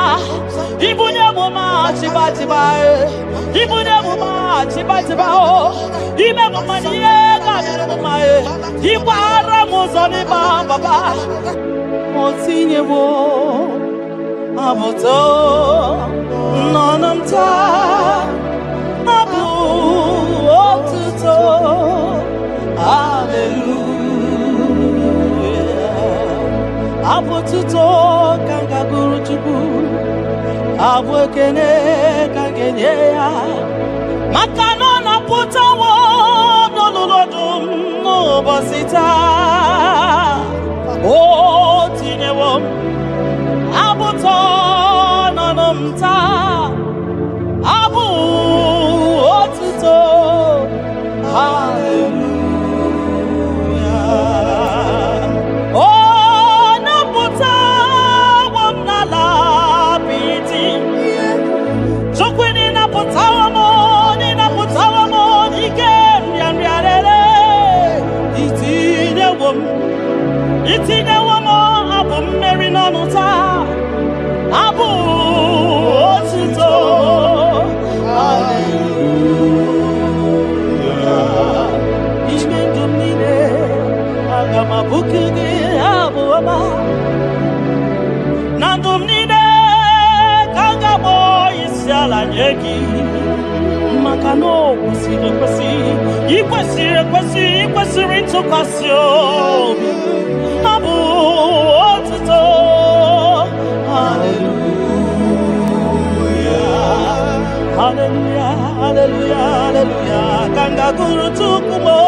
[SPEAKER 5] Ibunamuma, Chibatiba. Ibunamuma, Chibatiba. Ibamania, Gadimoma. Ibara Muzaniba, Baba. Motinyewo, Abuto, Nonamta. Abu Otuto, hallelujah. Abu Tuto kanga guru chubu, Abu kene kangeneya. Makano na putawo no lodum no bosita. Oh tinewo, Abu to nonomta. Abu Otuto, hallelujah. Oh, Naputa, Wamnala, Piti. Chokwini Naputa, Naputa, again, Yamyare. It's in a woman, Abu Mary Nanuta, Abu Otuto. Hallelujah. Ishmen Dumine, Agama Bukugi, Abuama. Nandumnine, Kangabo, Isala Yeki. Makano, Kwasi, Kwasi, Rito Casio. Abu Otuto. Hallelujah. Hallelujah, hallelujah, hallelujah. Kanga guru tukumo.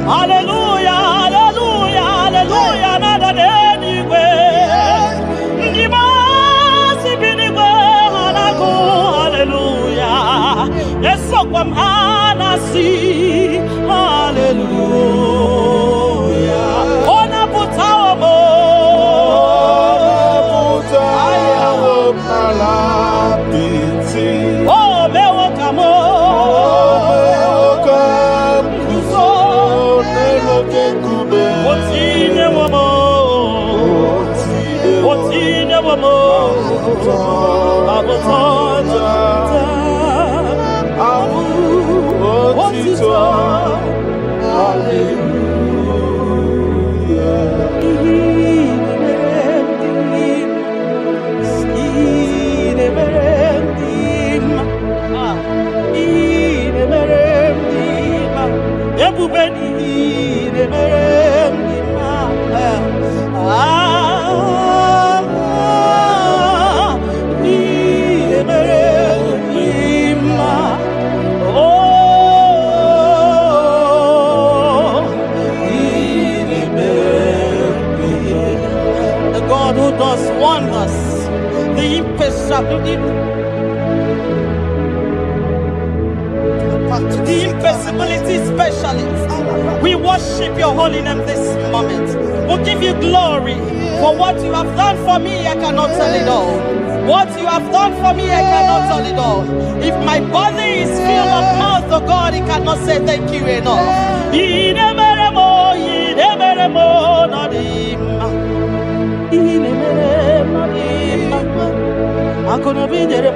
[SPEAKER 5] Hallelujah, hallelujah, hallelujah. Nada anyway. Ndimasi binigwe hanaku. Hallelujah. Yeso kwa mhanasi. Hallelujah. Ona putawa mo. Oh, welcome, the impossibility specialist. We worship your holy name this moment. We'll give you glory for what you have done for me. I cannot tell it all. What you have done for me, I cannot tell it all. If my body is filled of mouth of God, it cannot say thank you enough. I'm gonna be there,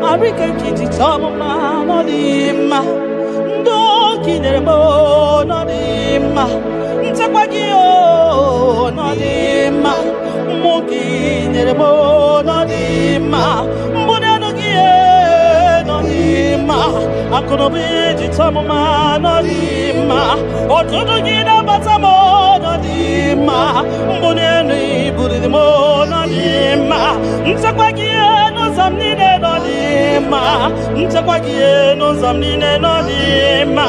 [SPEAKER 5] Arika kiti tama no dima, doki neremo no dima, ntakwagio no dima, moki neremo no dima, mbunenugie no dima, akonobi tama no dima, otudugina batamo no dima, mbunenu buridimo no dima, ntakwagio no zamnine no dima, ntakwagie no zamnine no dima.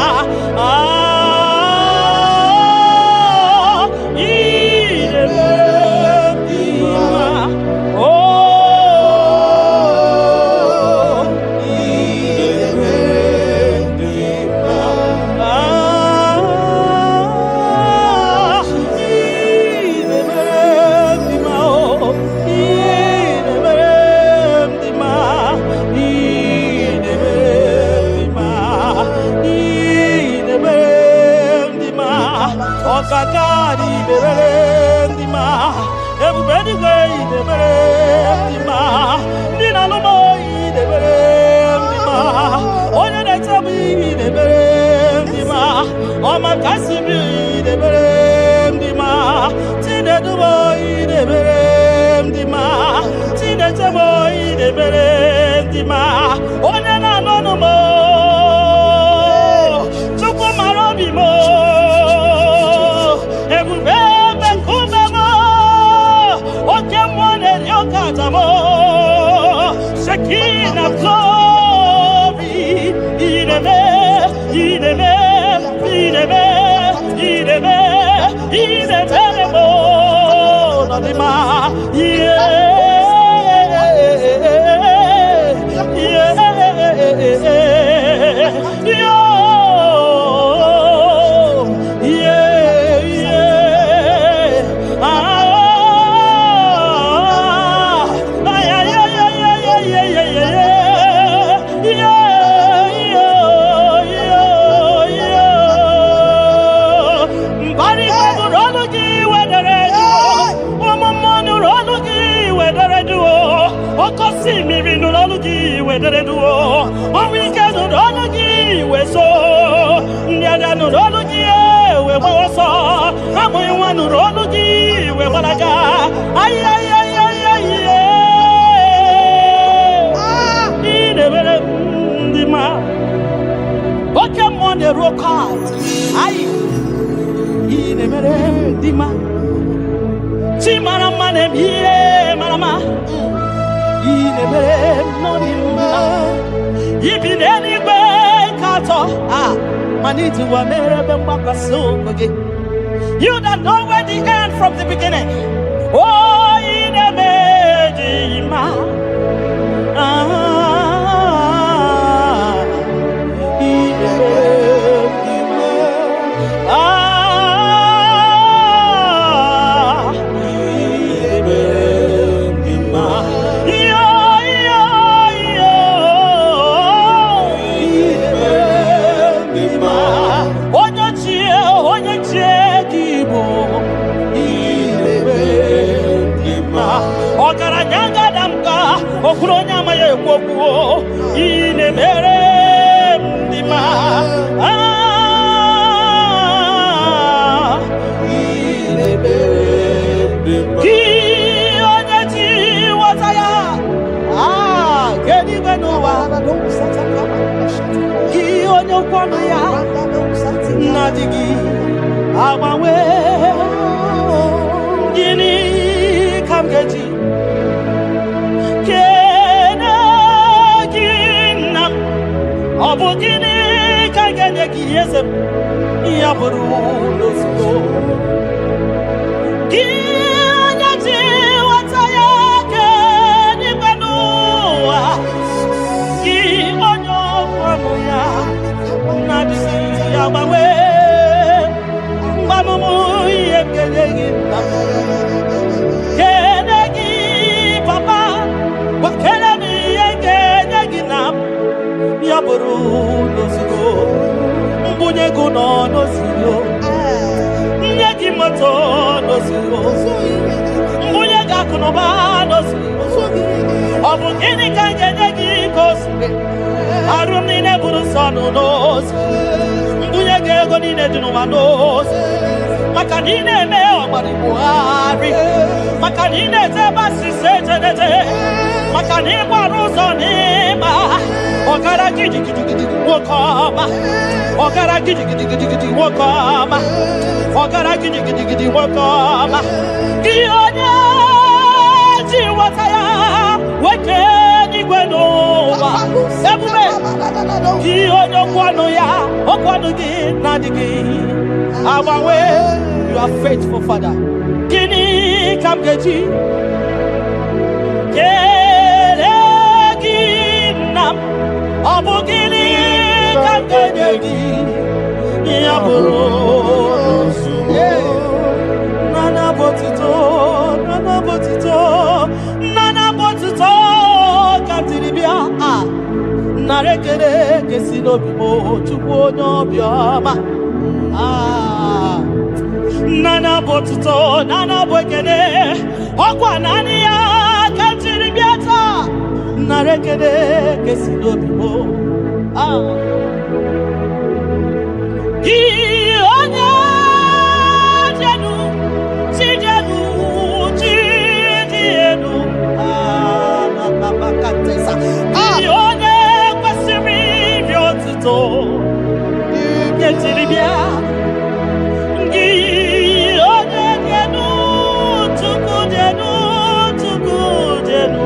[SPEAKER 2] Shekinah glory, Ideme, You that know where the end from the beginning. Oh, you are faithful, Father. Kini kamgeji, keleginam, obugini kamgeji, yaburo, nana botito, katiribia, narekere kesinobibo, chukwonyo bioma. Nana botuto, nana boekene, okwa nani ya kantiri biata, narekene kesido bibo. Ionye jenu, chidienu, bakatesa. Ionye kwasiri biotuto, kantiri biata. Tuku denu.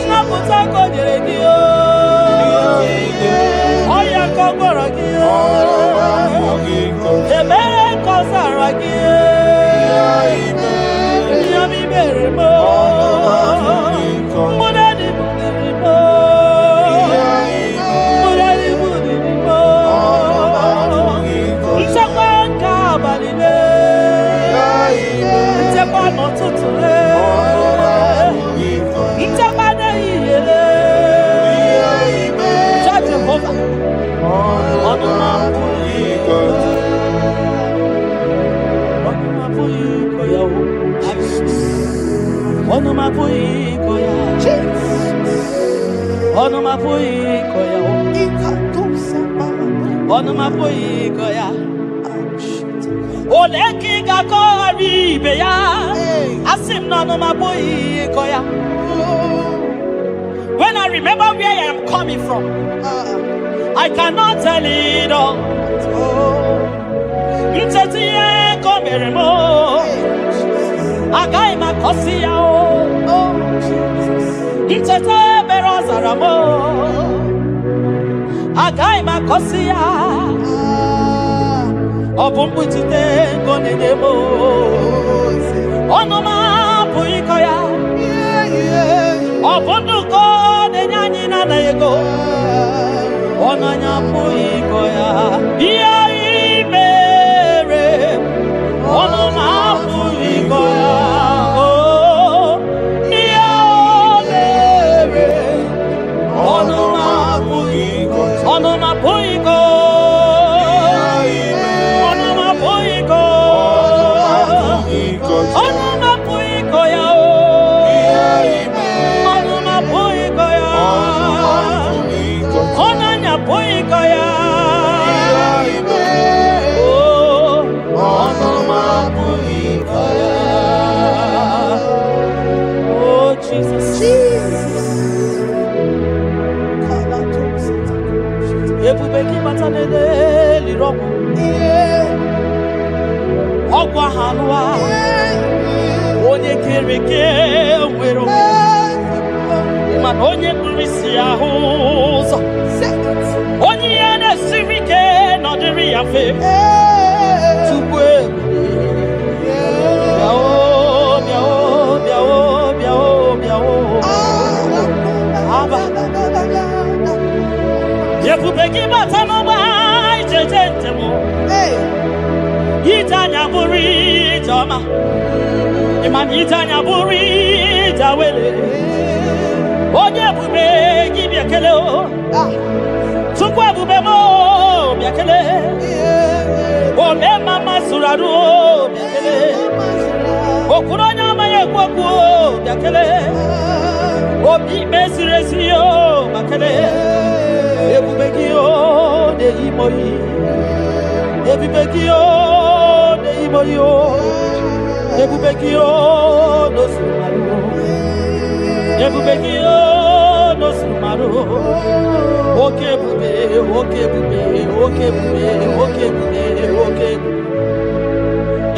[SPEAKER 5] Naputa ko Onomapoikoya. Onomapoikoya. Onomapoikoya. Oleki gakori beya. Asim nonomapoikoya. When I remember where I am coming from, I cannot tell it all. Mtetiye komeremo. Agai makosia o. Mtete berozaramo. Agai makosia. Obumbu tite konenemo. Onoma puikoya. Obundu konenyanyi na ego. Onanya puikoya. Iya imere. Onoma puikoya. Oh, iya imere. Onoma puikoya. Onoma puikoya. Ebubeki batanele lirobo. Ogwa halwa. Onye kereke wero. Man onye kurisi ahuzo. Onye ene sirike no diri afe. Tukwe. Biao. Aba. Yekubeki batano mai jejentemo. Itanya buri jama. Iman itanya buri jawele. Onye bubeki biakele o. Tukwe bubemo biakele. Ome mama suradu biakele. Okuronya maye kwaku biakele. Obi mesiresiyo bakele. Ebubekio de imoyi. Ebubekio de imoyo. Ebubekio no sumaru. Ebubekio no sumaru. Okebube.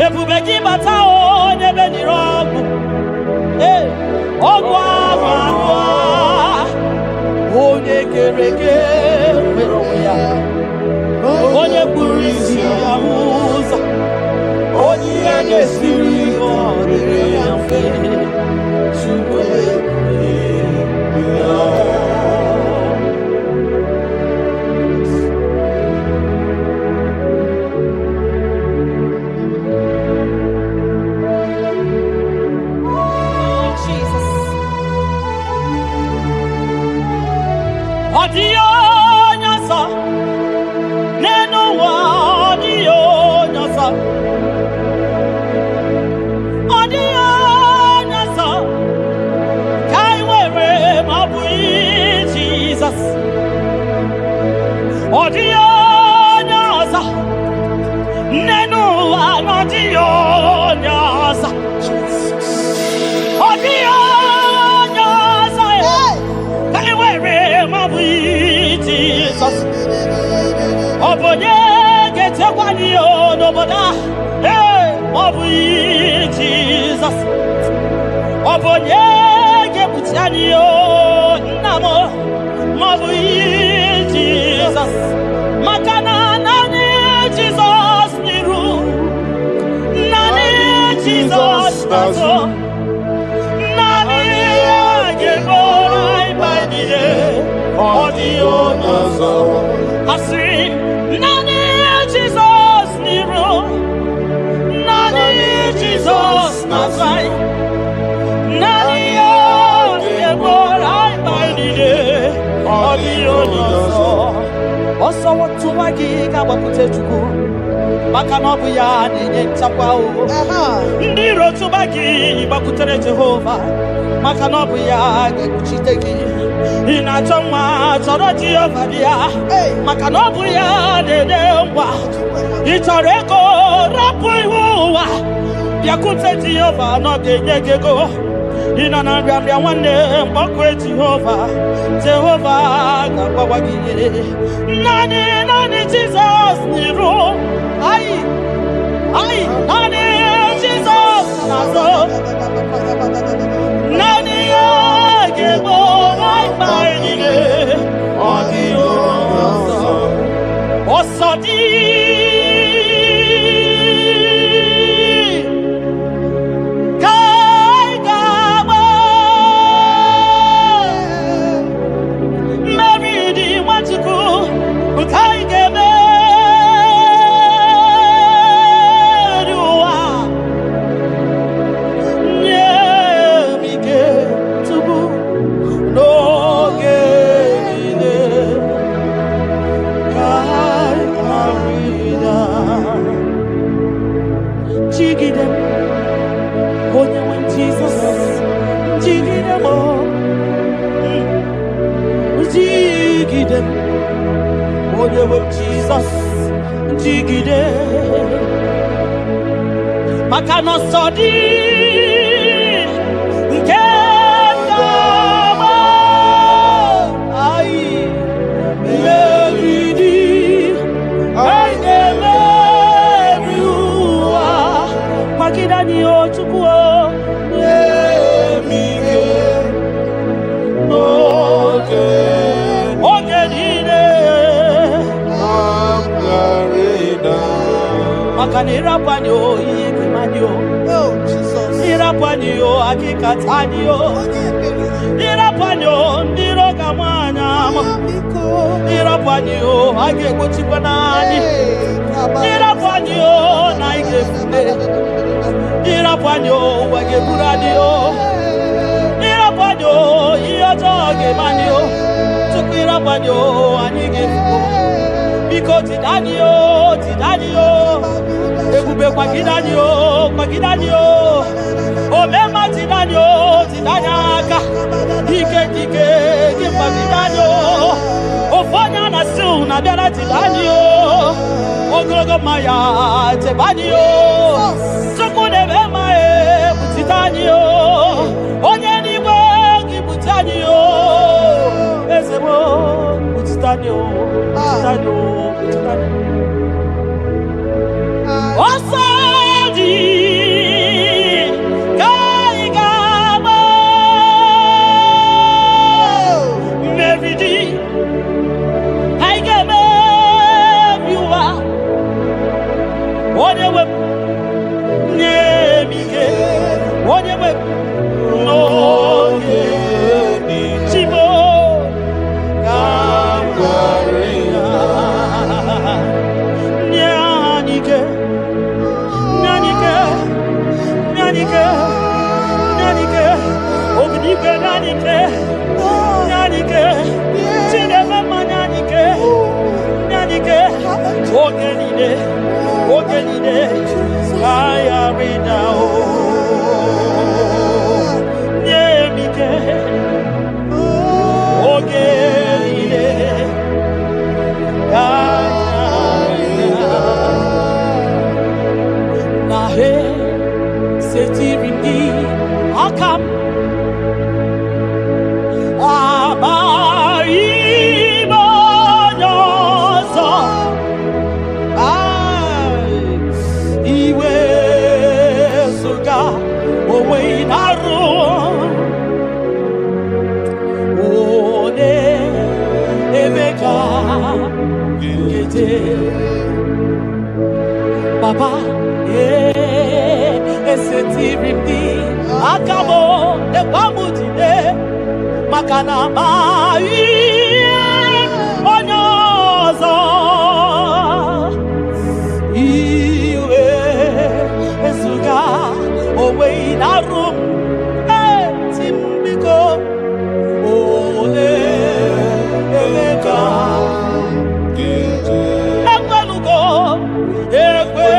[SPEAKER 5] Ebubeki batao nebe nirogu. Ogwa. Onye kereke meroya. Onye kurisi amuza. Onye agesiri odere afe. Chukwe. Adio nyasa, neno wa adio nyasa, adio nyasa, kai wewe mabui Jesus, adio nyasa, neno wa adio nyasa, adio. Jesus, Obonye gete kwani onoboda, Obu Jesus, Obonye gebutiani namo, Obu Jesus, Makana nani Jesus niru, nani Jesus nazo, nani agebora ibaidie. Audio nazo, Asi, nani Jesus niru, nani Jesus nazai, nani agebora ibaidie. Audio nazo, Oso watu wagi kabakute chuku. maka na ọ bụ ya na-enye nchekwa o. Ndị iro tụba gị gbakwutere Jehova maka na ọ bụ ya ga-ekpuchite gị. Ị na-achọ nwa chọrọ Jehova bịa maka na ọ bụ ya na-enye ngwa. Ị chọrọ ego rapụ ihu ụwa bịakwute Jehova na ọ ga-enye gị ego. Ị nọ na nrịanrịa nwanne mgbakwe Jehova ga-agbawa gị naanị Jizọs n'iru naanị Jizọs n'azụ naanị ya ga-egbo mkpa anyị niile ọ dịghị ọsọ dị Jesus, jigide, maka no sodi, nke kama, meridi, meriwa, makida ni ochukuo, mike, Makanirapanyo ikimanyo. Oh Jesus. Irapanyo akikatanyo. Irapanyo ndirogamanya. Irapanyo agekuchipanani. Irapanyo naigefune. Irapanyo wageburadio. Irapanyo iyotogemanyo. Tukirapanyo anigefu. Because Tidanio, Ebube kwa Gidanio, Omema Tidanio, Tidanyaka, Dike, Gipa Gidanio, Ofonya Nasu, Nabera Tidanio, Ogrogo Maya, Tebanio, Sokune Bema, Tidanio, Onyaniwe, Gibutanio, Ezebo, Tidanio. Osadi Kaigama Meridi Haigame Biwa Odewe Nemige Odewe No Chibo Ogenide, Kaya Rida, Nemike, Ogenide, Kaya Rida, Nahe, Setirindi, Akam, Papa, esetirindi, akabo, ebamutide, makana mai, onyozo, iwe, esuga, owe inarum, timbiko, ole, emeka, ekwelugo, ekwe.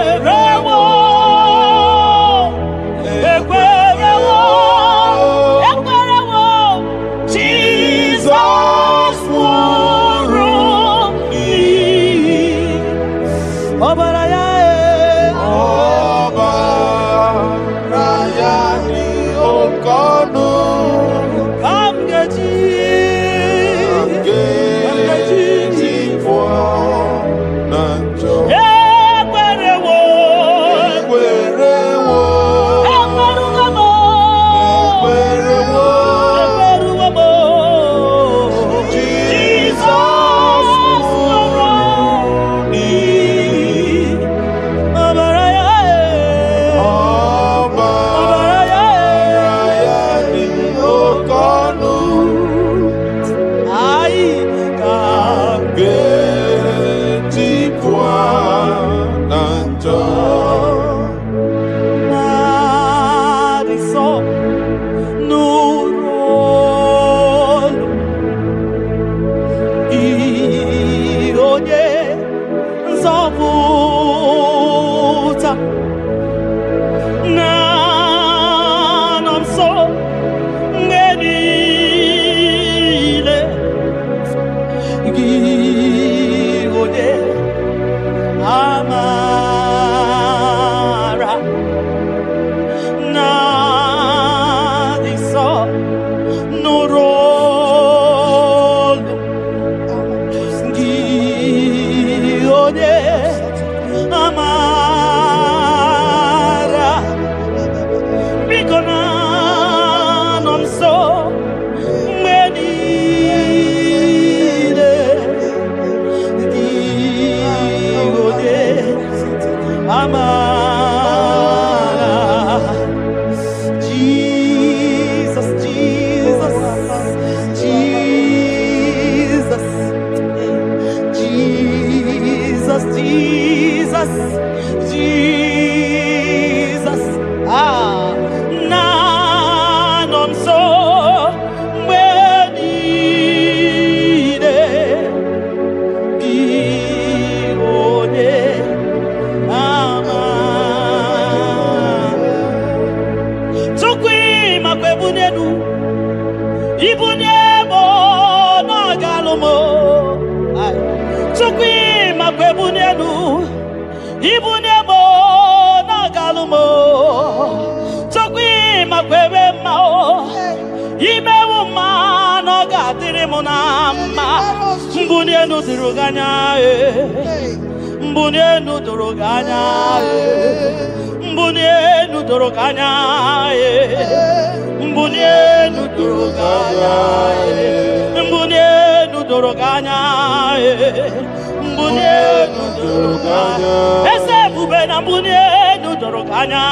[SPEAKER 5] Ibuniemo na galumo. Chukwi makwebunienu. Ibuniemo na galumo. Chukwi makwebemao. Imewu ma no gadirimu na ma. Mbunienu diruganya Mbunienu doroganya Mbunienu doroganya Mbunienu doroganya Mbunienu doroganya Mbunienu doroganya Ese bubena mbunienu doroganya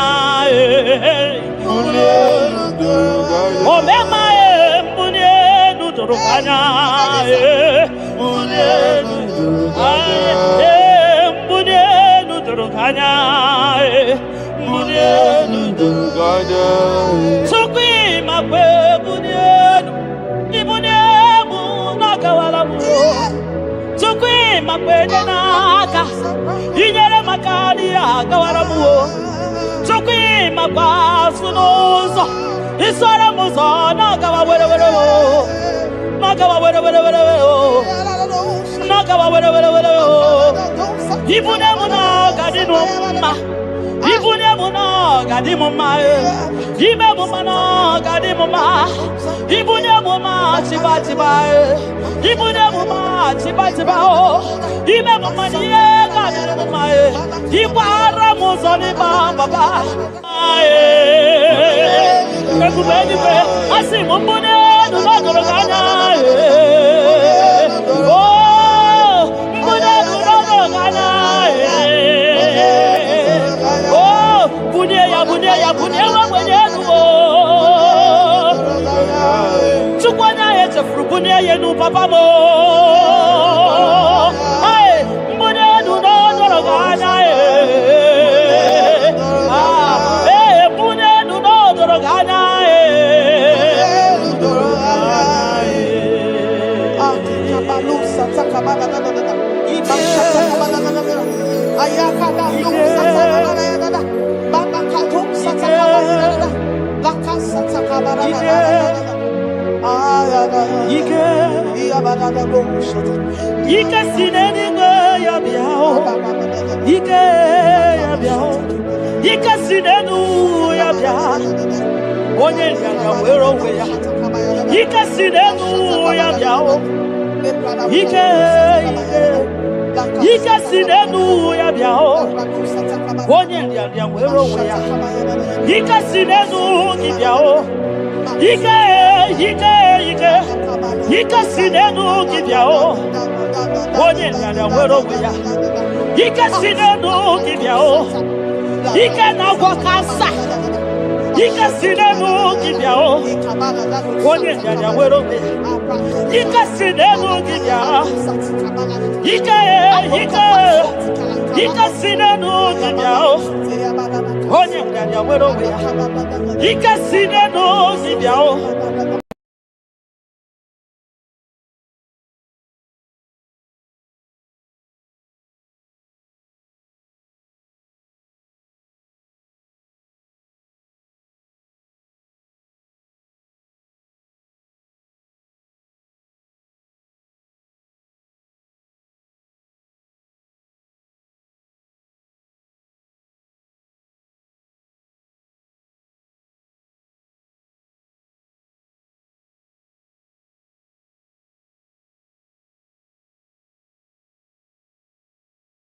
[SPEAKER 5] Mbunienu doroganya Omema mbunienu doroganya Mbunienu doroganya Mbunienu doroganya Mbunienu doroganya Sukwi makwe mbunienu Ibuniemu nakawala mu Sukwi makwe denaka Inyere makali akawala mu Sukwi makwa sunuzo Isara muzo nakawa were Nakawa were Nakawa were Ibunemu na gadinuma Ibunemu na gadimuma Ibunemu na gadimuma Ibunemu ma tiba Ibunemu ma tiba Ibunemu ma niye gadimuma Ibara muzoni baba Ekubeni pe asimu mbunenu na doroganya Bunya mwenyewe Chukwana yete frubunya yenu papa mo Ay mbune du no doroganya mbune du no doroganya Kabalusa takabana Ibasha takabana Ayakada lusa takabana Ike sineni ya biao Ike ya biao Ike sinenu ya biao Onye ya wero we ya Ike sinenu ya biao Ike sinenu ya biao Onye ya wero we ya Ike sinenu ki biao Ike sinenu ki biao Onye ya wero we ya Ike sinenu ki biao Ike na wakasa Ike sinenu ki biao Onye ya wero we ya Ike sinenu ki biao Ike sinenu ki biao Onye ya wero we ya Ike sinenu ki biao